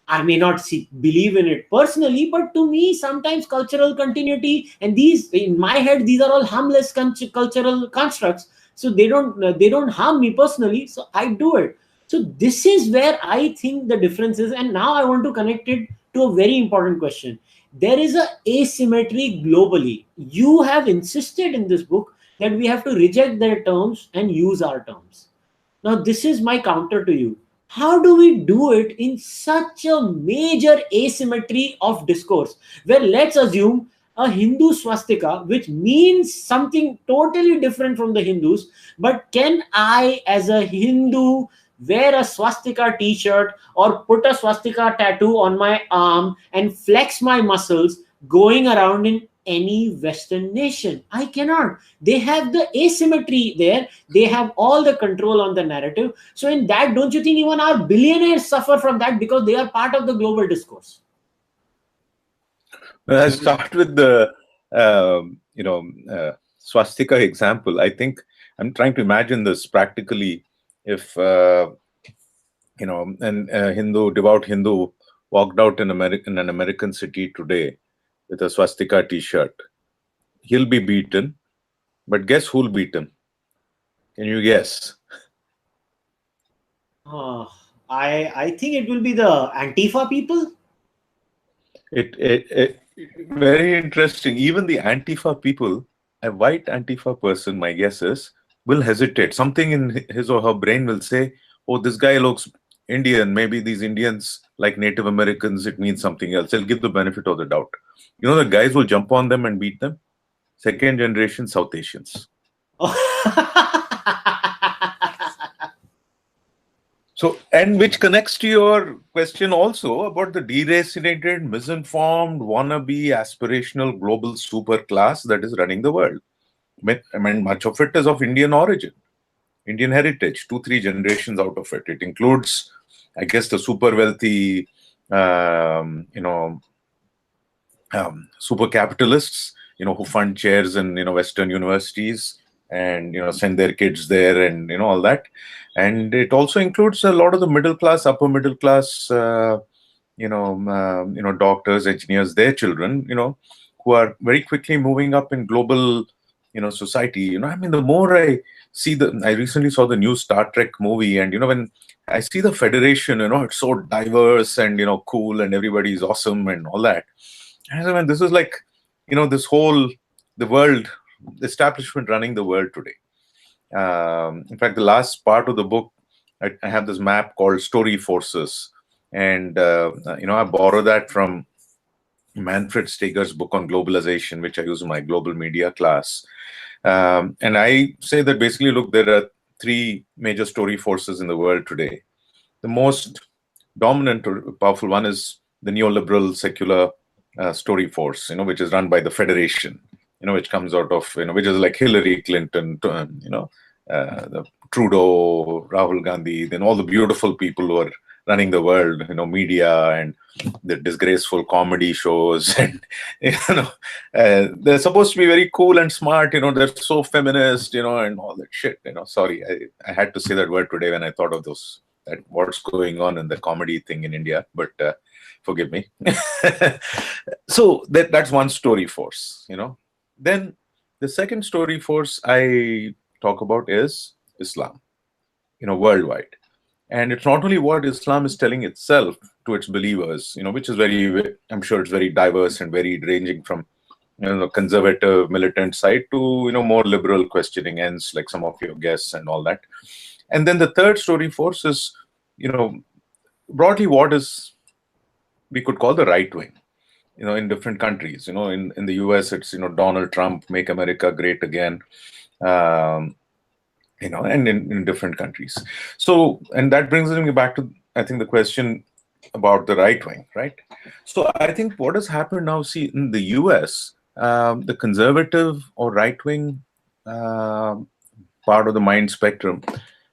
I may not believe in it personally, but to me, sometimes cultural continuity and these, in my head, these are all harmless cultural constructs. So they don't harm me personally. So I do it. So this is where I think the difference is. And now I want to connect it to a very important question. There is a asymmetry globally. You have insisted in this book that we have to reject their terms and use our terms. Now, this is my counter to you. How do we do it in such a major asymmetry of discourse? Where let's assume a Hindu swastika, which means something totally different from the Hindus, but can I, as a Hindu, wear a swastika t shirt or put a swastika tattoo on my arm and flex my muscles going around in any Western nation? I cannot. They have the asymmetry there, they have all the control on the narrative. So in that, don't you think even our billionaires suffer from that because they are part of the global discourse? I start with the swastika example. I think I'm trying to imagine this practically. If devout Hindu walked out in an American city today with a swastika T-shirt, he'll be beaten. But guess who'll beat him? Can you guess? I think it will be the Antifa people. It very interesting. Even the Antifa people, a white Antifa person, my guess is, will hesitate. Something in his or her brain will say, "Oh, this guy looks Indian. Maybe these Indians like Native Americans. It means something else." They'll give the benefit of the doubt. The guys will jump on them and beat them. Second generation South Asians. So, and which connects to your question also about the deracinated, misinformed, wannabe, aspirational global super class that is running the world. I mean, much of it is of Indian origin, Indian heritage, 2-3 generations out of it. It includes, I guess, the super wealthy, super capitalists, who fund chairs in, Western universities and, send their kids there and, all that. And it also includes a lot of the middle class, upper middle class, doctors, engineers, their children, who are very quickly moving up in global, society. I mean, the more I see I recently saw the new Star Trek movie, and, when I see the Federation, it's so diverse and, cool and everybody's awesome and all that. And I mean, this is like, the world, the establishment running the world today. In fact, the last part of the book, I have this map called Story Forces. And, I borrow that from Manfred Steger's book on globalization, which I use in my global media class. And I say that basically, look, there are 3 major story forces in the world today. The most dominant or powerful one is the neoliberal secular story force, which is run by the Federation, which comes out of, which is like Hillary Clinton, the Trudeau, Rahul Gandhi, then all the beautiful people who are running the world, media and the disgraceful comedy shows, and they're supposed to be very cool and smart, they're so feminist, and all that shit. Sorry, I had to say that word today when I thought of that what's going on in the comedy thing in India, but forgive me. So that's one story force. Then the second story force I talk about is Islam, worldwide. And it's not only what Islam is telling itself to its believers, which is I'm sure it's very diverse and varied, ranging from, the conservative militant side to, more liberal questioning ends, like some of your guests and all that. And then the third story force is, broadly what is we could call the right wing, in different countries. In the US, it's, Donald Trump, make America great again, um, and in different countries. So, and that brings me back to, I think, the question about the right wing, right? So I think what has happened now, see, in the US, the conservative or right wing part of the mind spectrum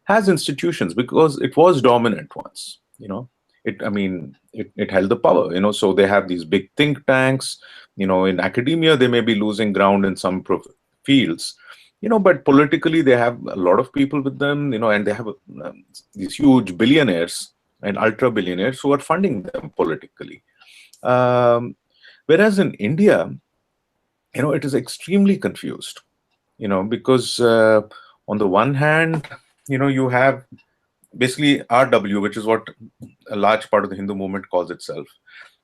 has institutions because it was dominant once. It held the power. So they have these big think tanks. In academia, they may be losing ground in some fields. But politically, they have a lot of people with them. And they have these huge billionaires and ultra billionaires who are funding them politically. Whereas in India, it is extremely confused. Because on the one hand, you have basically RW, which is what a large part of the Hindu movement calls itself.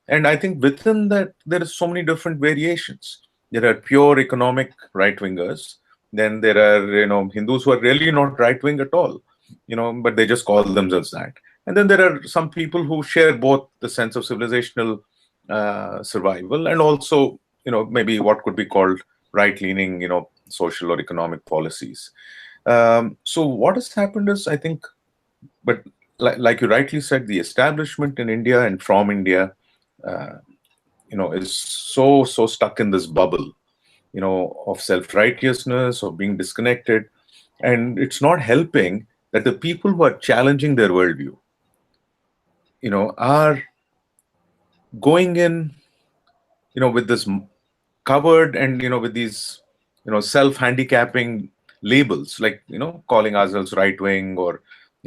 And I think within that, there are so many different variations. There are pure economic right-wingers. Then there are, Hindus who are really not right-wing at all, but they just call themselves that. And then there are some people who share both the sense of civilizational survival and also, maybe what could be called right-leaning, social or economic policies. So what has happened is, I think, but like you rightly said, the establishment in India and from India, is so stuck in this bubble, of self-righteousness, of being disconnected. And it's not helping that the people who are challenging their worldview, are going in, with this covered and, with these, self-handicapping labels, like, calling ourselves right-wing or,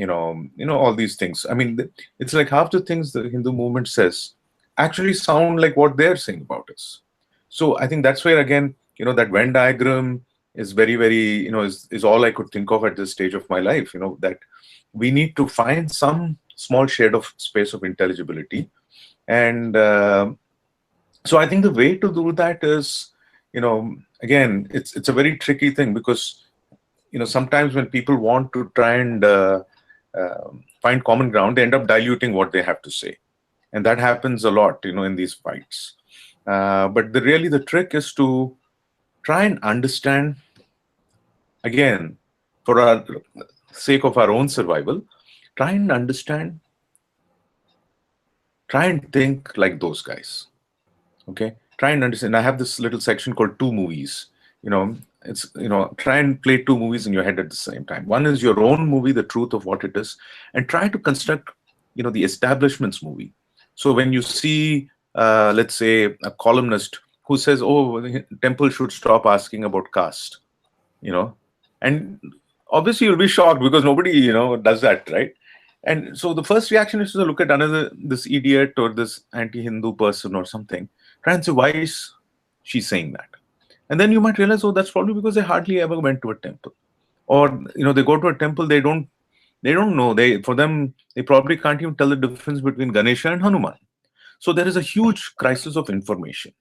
all these things. I mean, it's like half the things the Hindu movement says actually sound like what they're saying about us. So I think that's where, again, that Venn diagram is very, very, is all I could think of at this stage of my life, that we need to find some small shade of space of intelligibility. And so I think the way to do that is, again, it's a very tricky thing because, sometimes when people want to try and find common ground, they end up diluting what they have to say. And that happens a lot, in these fights. But really the trick is to try and understand, again, for our sake of our own survival, try and understand, try and think like those guys. Okay? Try and understand. I have this little section called two movies. It's, try and play two movies in your head at the same time. One is your own movie, the truth of what it is, and try to construct, the establishment's movie. So when you see, let's say, a columnist who says, oh, the temple should stop asking about caste, and obviously you'll be shocked because nobody, does that, right? And so the first reaction is to look at this idiot or this anti-Hindu person or something, try and say, why is she saying that? And then you might realize, oh, that's probably because they hardly ever went to a temple. Or, they go to a temple, they don't know. For them, they probably can't even tell the difference between Ganesha and Hanuman. So there is a huge crisis of information.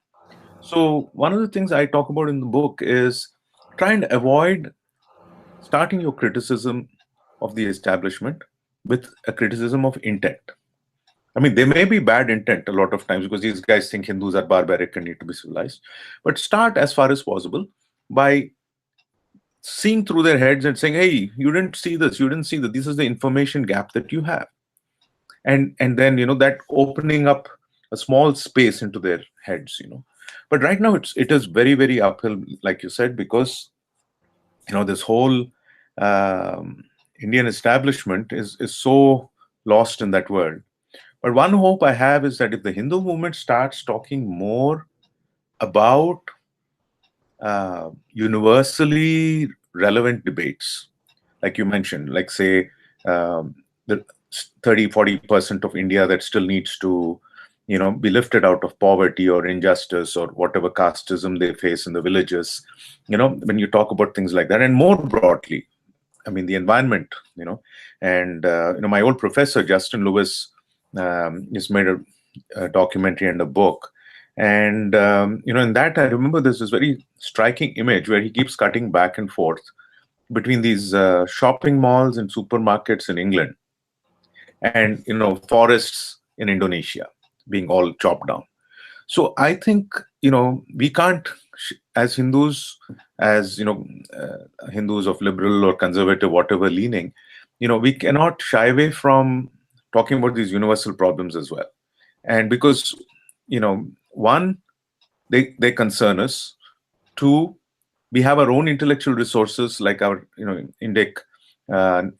So one of the things I talk about in the book is try and avoid starting your criticism of the establishment with a criticism of intent. I mean, there may be bad intent a lot of times because these guys think Hindus are barbaric and need to be civilized. But start as far as possible by seeing through their heads and saying, hey, you didn't see this, you didn't see that. This is the information gap that you have. And then, that opening up a small space into their heads, But right now it is very, very uphill, like you said, because, this whole Indian establishment is so lost in that world. But one hope I have is that if the Hindu movement starts talking more about universally relevant debates, like you mentioned, like say the 30-40% of India that still needs to, be lifted out of poverty or injustice or whatever casteism they face in the villages, when you talk about things like that, and more broadly, I mean, the environment, and, my old professor, Justin Lewis, has made a documentary and a book. And, in that, I remember there's this very striking image where he keeps cutting back and forth between these shopping malls and supermarkets in England and forests in Indonesia being all chopped down. So I think we can't, as Hindus, as Hindus of liberal or conservative, whatever leaning, we cannot shy away from talking about these universal problems as well. And because one, they concern us. Two, we have our own intellectual resources like our Indic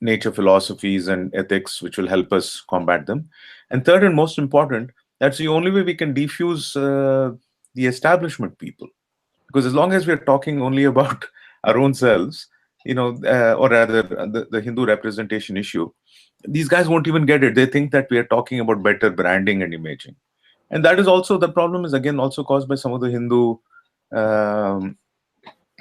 nature philosophies and ethics, which will help us combat them. And third and most important, that's the only way we can defuse the establishment people. Because as long as we're talking only about our own selves, or rather the Hindu representation issue, these guys won't even get it. They think that we are talking about better branding and imaging. And that is also, the problem is again also caused by some of the Hindu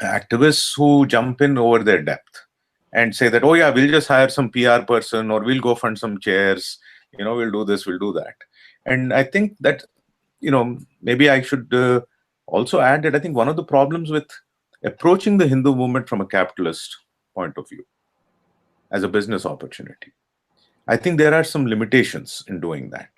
activists who jump in over their depth and say that, oh yeah, we'll just hire some PR person, or we'll go fund some chairs, we'll do this, we'll do that. And I think that, maybe I should also add that I think one of the problems with approaching the Hindu movement from a capitalist point of view as a business opportunity, I think there are some limitations in doing that.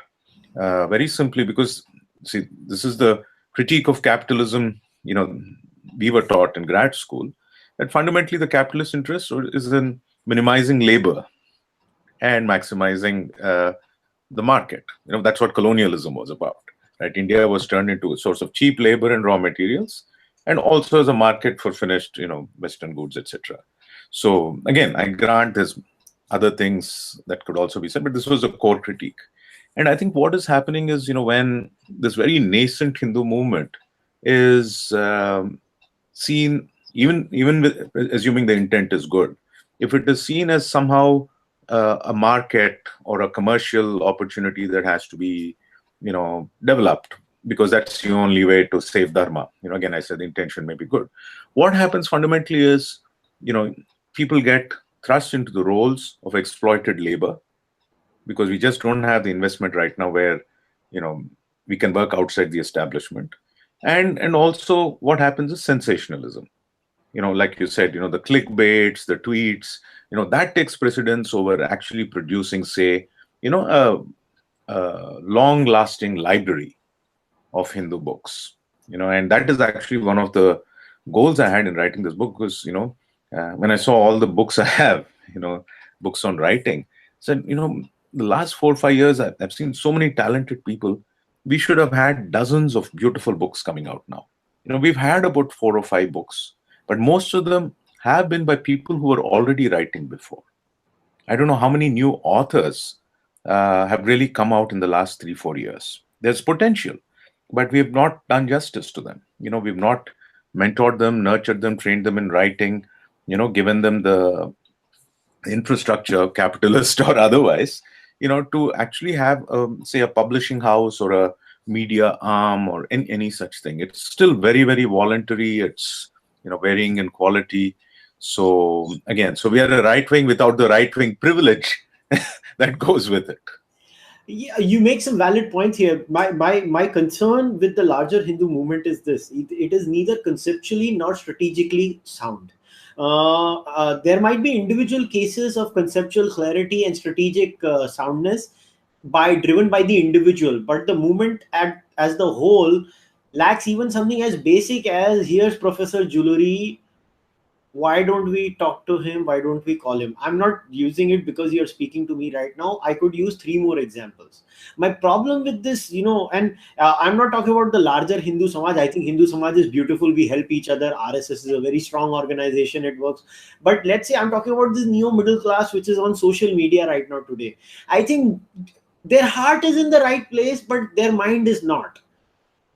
Very simply because, see, this is the critique of capitalism, we were taught in grad school, that fundamentally the capitalist interest is in minimizing labor and maximizing the market. That's what colonialism was about, right? India was turned into a source of cheap labor and raw materials, and also as a market for finished, Western goods, etc. So again, I grant there's other things that could also be said, but this was a core critique. And I think what is happening is, when this very nascent Hindu movement is seen, even with, assuming the intent is good, if it is seen as somehow a market or a commercial opportunity that has to be, developed, because that's the only way to save dharma. Again, I said the intention may be good. What happens fundamentally is, people get thrust into the roles of exploited labor, because we just don't have the investment right now where, we can work outside the establishment. And also what happens is sensationalism. Like you said, the clickbaits, the tweets, that takes precedence over actually producing, say, a long-lasting library of Hindu books. And that is actually one of the goals I had in writing this book, because, when I saw all the books I have, books on writing, said, the last 4 or 5 years, I've seen so many talented people. We should have had dozens of beautiful books coming out now. We've had about 4 or 5 books, but most of them have been by people who were already writing before. I don't know how many new authors have really come out in the last 3 or 4 years. There's potential, but we have not done justice to them. We've not mentored them, nurtured them, trained them in writing, given them the infrastructure, capitalist or otherwise, to actually have, say, a publishing house or a media arm or any such thing. It's still very, very voluntary. It's, varying in quality. So again, we are a right wing without the right wing privilege that goes with it. Yeah, you make some valid points here. My concern with the larger Hindu movement is this: it is neither conceptually nor strategically sound. There might be individual cases of conceptual clarity and strategic soundness driven by the individual, but the movement as the whole lacks even something as basic as, here's Professor Juluri, why don't we talk to him, why don't we call him? I'm not using it because you're speaking to me right now. I could use 3 more examples. My problem with this, and I'm not talking about the larger Hindu Samaj. I think Hindu Samaj is beautiful. We help each other. RSS is a very strong organization. It works. But let's say I'm talking about this neo middle class, which is on social media right now today. I think their heart is in the right place, but their mind is not.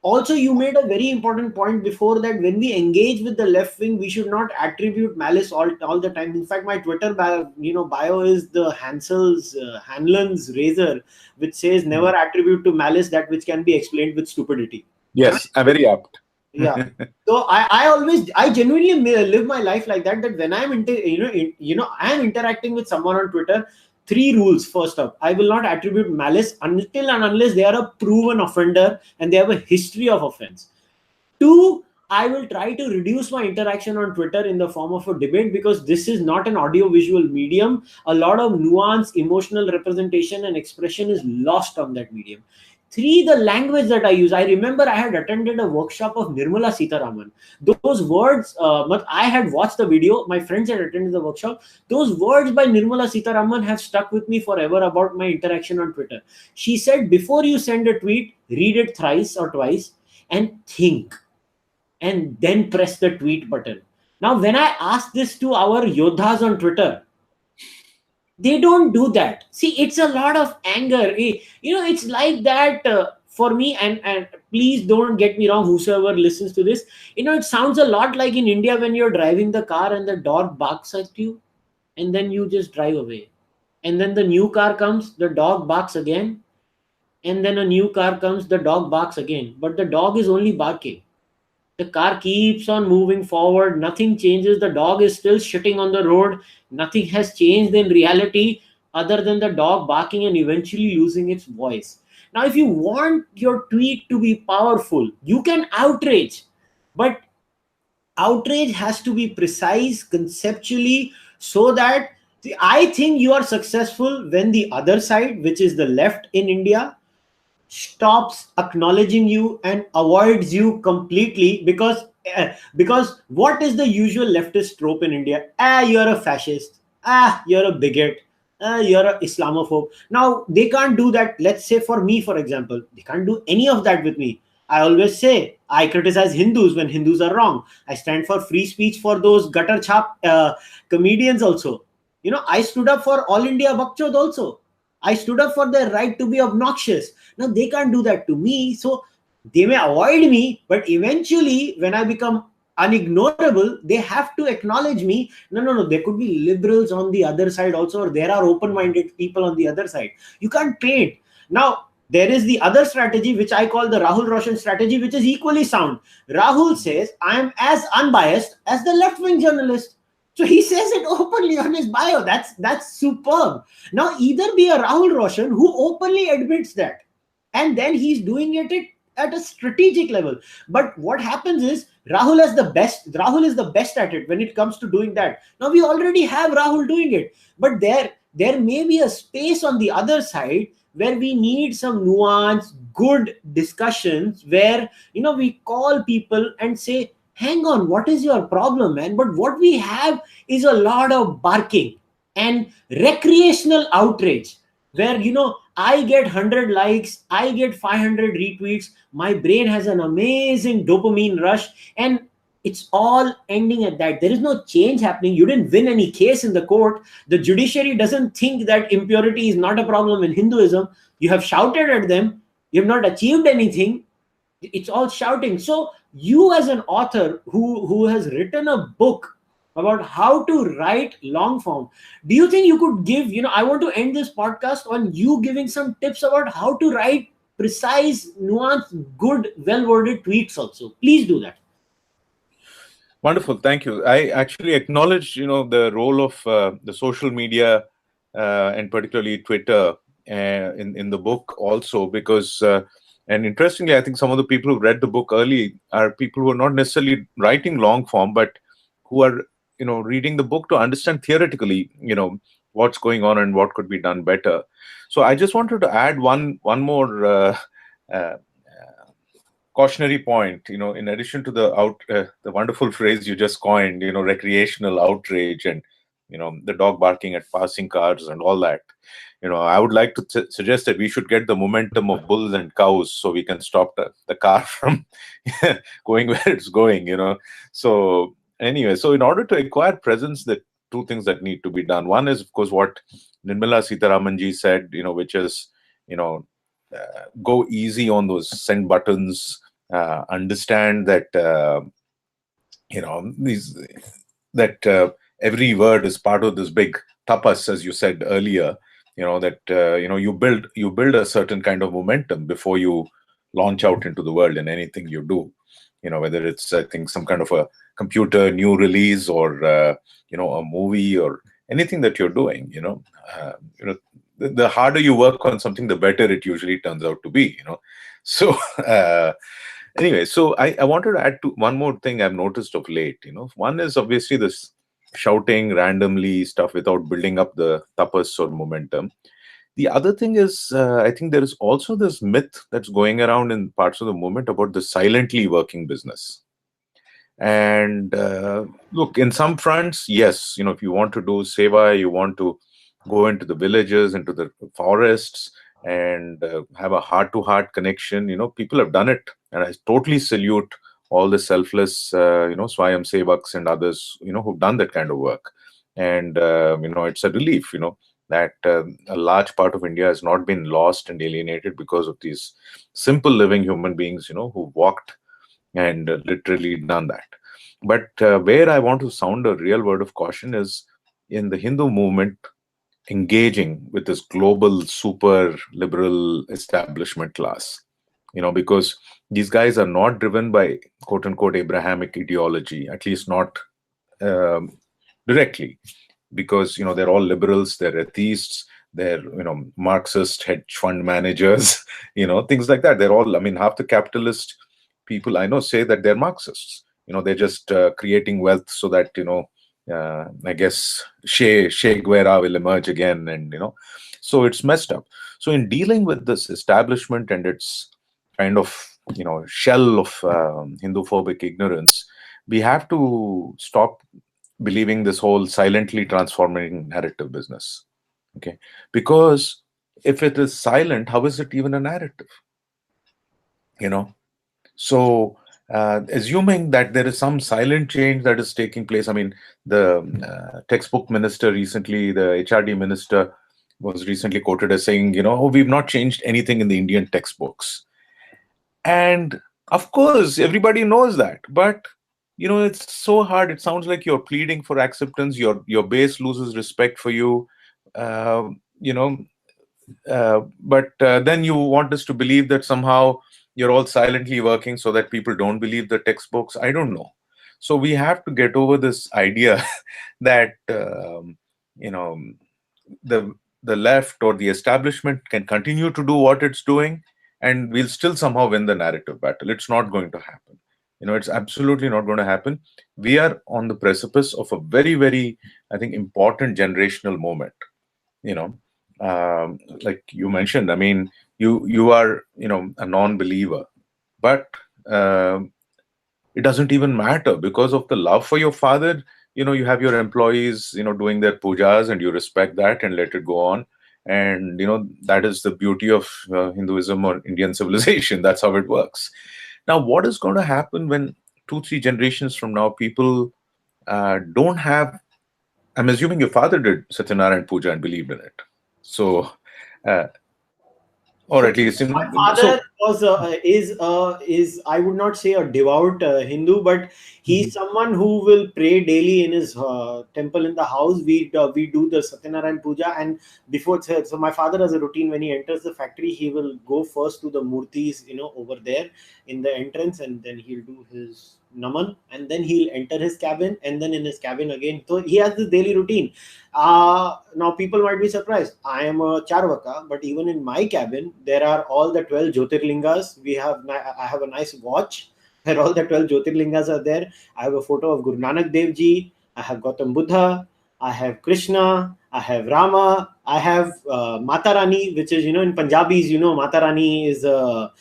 Also, you made a very important point before, that when we engage with the left wing, we should not attribute malice all the time. In fact, my Twitter bio is the Hanlon's razor, which says never attribute to malice that which can be explained with stupidity. Yes, I'm very apt. Yeah. So I genuinely live my life like that. That when I'm I'm interacting with someone on Twitter, 3 rules. First up, I will not attribute malice until and unless they are a proven offender and they have a history of offense. 2, I will try to reduce my interaction on Twitter in the form of a debate, because this is not an audio visual medium. A lot of nuance, emotional representation, and expression is lost on that medium. Three, the language that I use. I remember I had attended a workshop of Nirmala Sitharaman. Those words, I had watched the video, my friends had attended the workshop. Those words by Nirmala Sitharaman have stuck with me forever about my interaction on Twitter. She said, before you send a tweet, read it thrice or twice and think, and then press the tweet button. Now, when I ask this to our yodhas on Twitter, they don't do that. See, it's a lot of anger. It's like that for me. And please don't get me wrong, whosoever listens to this. It sounds a lot like in India when you're driving the car and the dog barks at you, and then you just drive away. And then the new car comes, the dog barks again. And then a new car comes, the dog barks again. But the dog is only barking. The car keeps on moving forward. Nothing changes. The dog is still shitting on the road. Nothing has changed in reality other than the dog barking and eventually losing its voice. Now, if you want your tweet to be powerful, you can outrage. But outrage has to be precise conceptually, so that I think you are successful when the other side, which is the left in India, stops acknowledging you and avoids you completely. Because what is the usual leftist trope in India? You're a fascist, you're a bigot, you're a Islamophobe. Now they can't do that. Let's say for me, for example, they can't do any of that with me. I always say I criticize Hindus when Hindus are wrong. I stand for free speech for those gutter chap comedians also. I stood up for All India Bakchod also. I stood up for their right to be obnoxious. Now they can't do that to me. So they may avoid me, but eventually when I become unignorable, they have to acknowledge me. No. There could be liberals on the other side also, or there are open-minded people on the other side. You can't paint. Now, there is the other strategy, which I call the Rahul Roshan strategy, which is equally sound. Rahul says, I am as unbiased as the left-wing journalist. So he says it openly on his bio. That's superb. Now, either be a Rahul Roshan who openly admits that, and then he's doing it at a strategic level. But what happens is Rahul is the best at it when it comes to doing that. Now we already have Rahul doing it, but there may be a space on the other side where we need some nuance, good discussions, where we call people and say, hang on, what is your problem, man? But what we have is a lot of barking and recreational outrage, where I get 100 likes, I get 500 retweets, my brain has an amazing dopamine rush, and it's all ending at that. There is no change happening. You didn't win any case in the court. The judiciary doesn't think that impurity is not a problem in Hinduism. You have shouted at them. You have not achieved anything. It's all shouting. So you, as an author who has written a book about how to write long form, do you think you could give, I want to end this podcast on you giving some tips about how to write precise, nuanced, good, well-worded tweets also. Please do that. Wonderful. Thank you. I actually acknowledge, the role of the social media and particularly Twitter in the book also, because and interestingly, I think some of the people who read the book early are people who are not necessarily writing long form, but who are, reading the book to understand theoretically, what's going on and what could be done better. So I just wanted to add one more cautionary point, in addition to the wonderful phrase you just coined, recreational outrage and, the dog barking at passing cars and all that. I would like to suggest that we should get the momentum of bulls and cows so we can stop the car from going where it's going, So anyway, so in order to acquire presence, the two things that need to be done. One is, of course, what Nirmala Sitharamanji said, which is, go easy on those send buttons, understand that, every word is part of this big tapas, as you said earlier, that you build a certain kind of momentum before you launch out into the world in anything you do, whether it's, I think, some kind of a computer new release or a movie or anything that you're doing. The harder you work on something, the better it usually turns out to be. So Anyway, so I wanted to add to one more thing I've noticed of late. One is obviously this shouting randomly stuff without building up the tapas or momentum. The other thing is, I think there is also this myth that's going around in parts of the movement about the silently working business. And look, in some fronts, yes, if you want to do seva, you want to go into the villages, into the forests, and have a heart-to-heart connection. People have done it, and I totally salute all the selfless, Swayam Sevaks and others, who've done that kind of work. And it's a relief, that a large part of India has not been lost and alienated because of these simple living human beings, who walked and literally done that. But where I want to sound a real word of caution is in the Hindu movement engaging with this global super liberal establishment class, because these guys are not driven by quote unquote Abrahamic ideology, at least not directly, because they're all liberals, they're atheists, they're Marxist hedge fund managers, things like that. They're all, I mean, half the capitalist people I know say that they're Marxists. They're just creating wealth so that I guess Che Guevara will emerge again, and so it's messed up. So in dealing with this establishment and its kind of shell of Hinduphobic ignorance, we have to stop believing this whole silently transforming narrative business. Okay, because if it is silent, how is it even a narrative? So assuming that there is some silent change that is taking place. I mean, the textbook minister recently, the HRD minister, was recently quoted as saying, "Oh, we've not changed anything in the Indian textbooks." And of course, everybody knows that, but it's so hard. It sounds like you're pleading for acceptance. Your base loses respect for you. Uh, you know, but then you want us to believe that somehow you're all silently working so that people don't believe the textbooks. I don't know. So we have to get over this idea that the left or the establishment can continue to do what it's doing, and we'll still somehow win the narrative battle. It's not going to happen. It's absolutely not going to happen. We are on the precipice of a very, very, I think, important generational moment. Like you mentioned, I mean, you are a non-believer, but it doesn't even matter because of the love for your father. You have your employees doing their pujas, and you respect that and let it go on. And that is the beauty of Hinduism or Indian civilization. That's how it works. Now, what is going to happen when 2-3 generations from now people don't have, I'm assuming your father did Satyanarayan Puja and believed in it. So, or at least my father was is I would not say a devout Hindu, but he's someone who will pray daily in his temple in the house. We do the Satyanarayan Puja, and before, so my father has a routine. When he enters the factory, he will go first to the murtis over there in the entrance, and then he'll do his naman, and then he'll enter his cabin, and then in his cabin again. So he has this daily routine. Now people might be surprised. I am a Cārvāka, but even in my cabin, there are all the 12 Jyotirlingas. I have a nice watch where all the 12 Jyotirlingas are there. I have a photo of Guru Nanak Dev Ji. I have Gautam Buddha. I have Krishna. I have Rama. I have Mata Rani, which is, in Punjabis, Mata Rani is a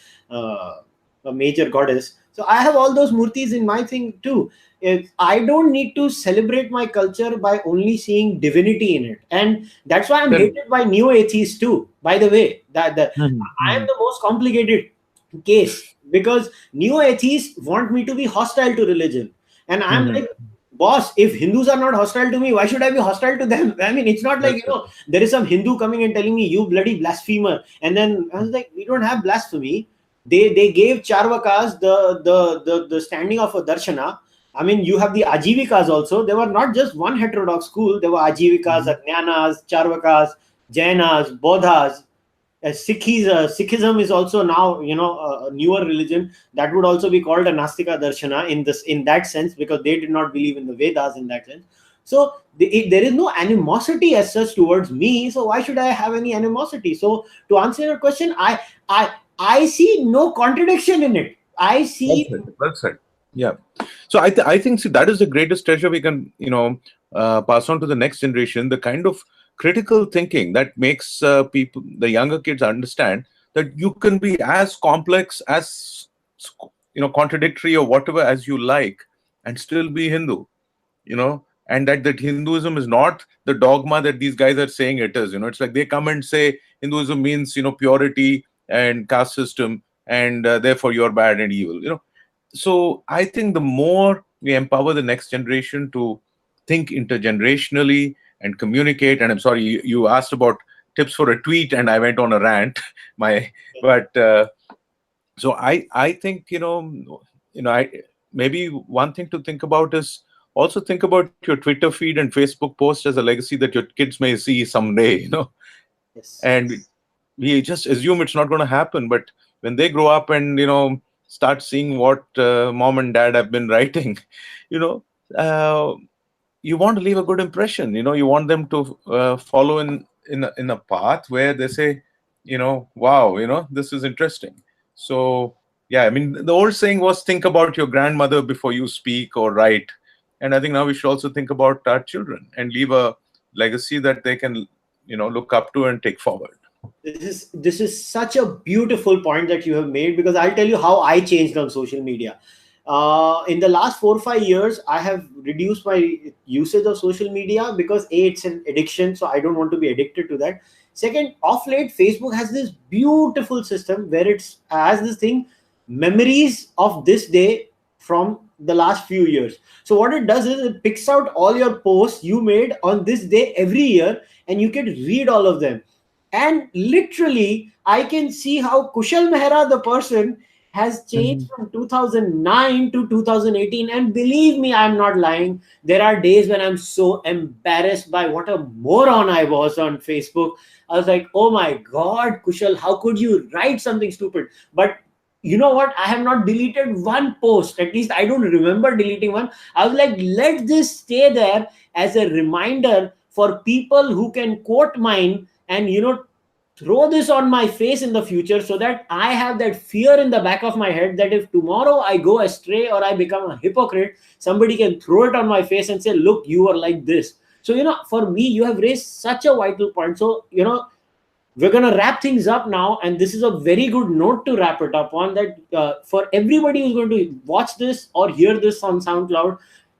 major goddess. So I have all those murtis in my thing too. If I don't need to celebrate my culture by only seeing divinity in it, and that's why I'm hated by neo-atheists too. By the way, I am the most complicated case, because neo-atheists want me to be hostile to religion, and I'm like, boss, if Hindus are not hostile to me, why should I be hostile to them? I mean, it's not like there is some Hindu coming and telling me, you bloody blasphemer, and then I was like, we don't have blasphemy. They gave Cārvākas the standing of a darshana. I mean, you have the Ajivikas also. There were not just one heterodox school. There were Ajivikas, Ajnanas, Cārvākas, Jainas, Bodhas. Sikhism is also now a newer religion that would also be called a Nastika Darshana in that sense, because they did not believe in the Vedas in that sense. So there is no animosity as such towards me. So why should I have any animosity? So to answer your question, I see no contradiction in it. I Well see. said. Well said. Yeah. So I think, see, that is the greatest treasure we can, pass on to the next generation. The kind of critical thinking that makes people, the younger kids, understand that you can be as complex, as contradictory or whatever as you like, and still be Hindu. And that Hinduism is not the dogma that these guys are saying it is. It's like they come and say Hinduism means purity and caste system, and therefore you're bad and evil. So I think the more we empower the next generation to think intergenerationally and communicate, and I'm sorry, you asked about tips for a tweet, and I went on a rant. My, but so I think I maybe one thing to think about is also think about your Twitter feed and Facebook post as a legacy that your kids may see someday. Yes, And yes. we just assume it's not going to happen, but when they grow up and start seeing what mom and dad have been writing, you know uh, you want to leave a good impression. You want them to follow in a path where they say, wow, this is interesting. So yeah, I mean, the old saying was, think about your grandmother before you speak or write. And I think now we should also think about our children and leave a legacy that they can look up to and take forward. This is such a beautiful point that you have made, because I'll tell you how I changed on social media. In the last 4 or 5 years, I have reduced my usage of social media because A, it's an addiction, so I don't want to be addicted to that. Second, off late, Facebook has this beautiful system where it's has this thing, memories of this day from the last few years. So what it does is it picks out all your posts you made on this day every year, and you can read all of them. And literally, I can see how Kushalmehra, the person, has changed Mhm. from 2009 to 2018. And believe me, I'm not lying. There are days when I'm so embarrassed by what a moron I was on Facebook. I was like, oh my God, Kushal, how could you write something stupid? But you know what? I have not deleted one post. At least I don't remember deleting one. I was like, let this stay there as a reminder for people who can quote mine and throw this on my face in the future, so that I have that fear in the back of my head that if tomorrow I go astray or I become a hypocrite, somebody can throw it on my face and say, look, you are like this. So for me, you have raised such a vital point. So we're going to wrap things up now, and this is a very good note to wrap it up on, that for everybody who's going to watch this or hear this on SoundCloud,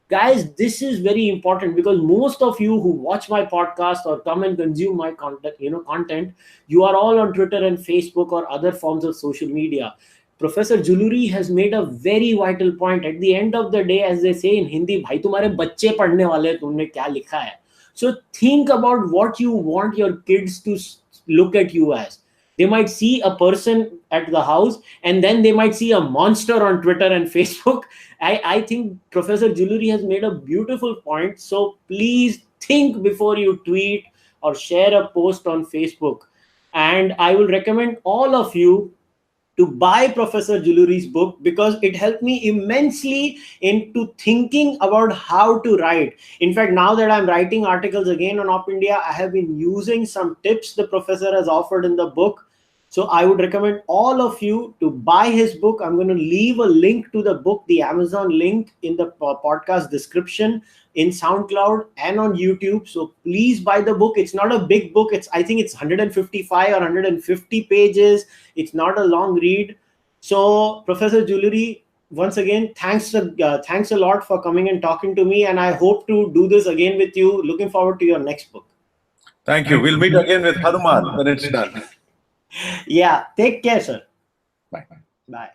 guys, this is very important, because most of you who watch my podcast or come and consume my content, you are all on Twitter and Facebook or other forms of social media. Professor Juluri has made a very vital point. At the end of the day, as they say in Hindi, भाई तुम्हारे बच्चे पढ़ने वाले हैं, तुमने क्या लिखा है. So think about what you want your kids to look at you as. They might see a person at the house, and then they might see a monster on Twitter and Facebook. I think Professor Juluri has made a beautiful point. So please think before you tweet or share a post on Facebook. And I will recommend all of you to buy Professor Juluri's book, because it helped me immensely into thinking about how to write. In fact, now that I'm writing articles again on Op India, I have been using some tips the professor has offered in the book. So I would recommend all of you to buy his book. I'm going to leave a link to the book, the Amazon link, in the podcast description, in SoundCloud and on YouTube. So please buy the book. It's not a big book. I think it's 155 or 150 pages. It's not a long read. So Professor Juluri, once again, thanks a lot for coming and talking to me, and I hope to do this again with you. Looking forward to your next book. Thank you. We'll meet again with Hanuman when it's done. Yeah, take care, sir. Bye. Bye.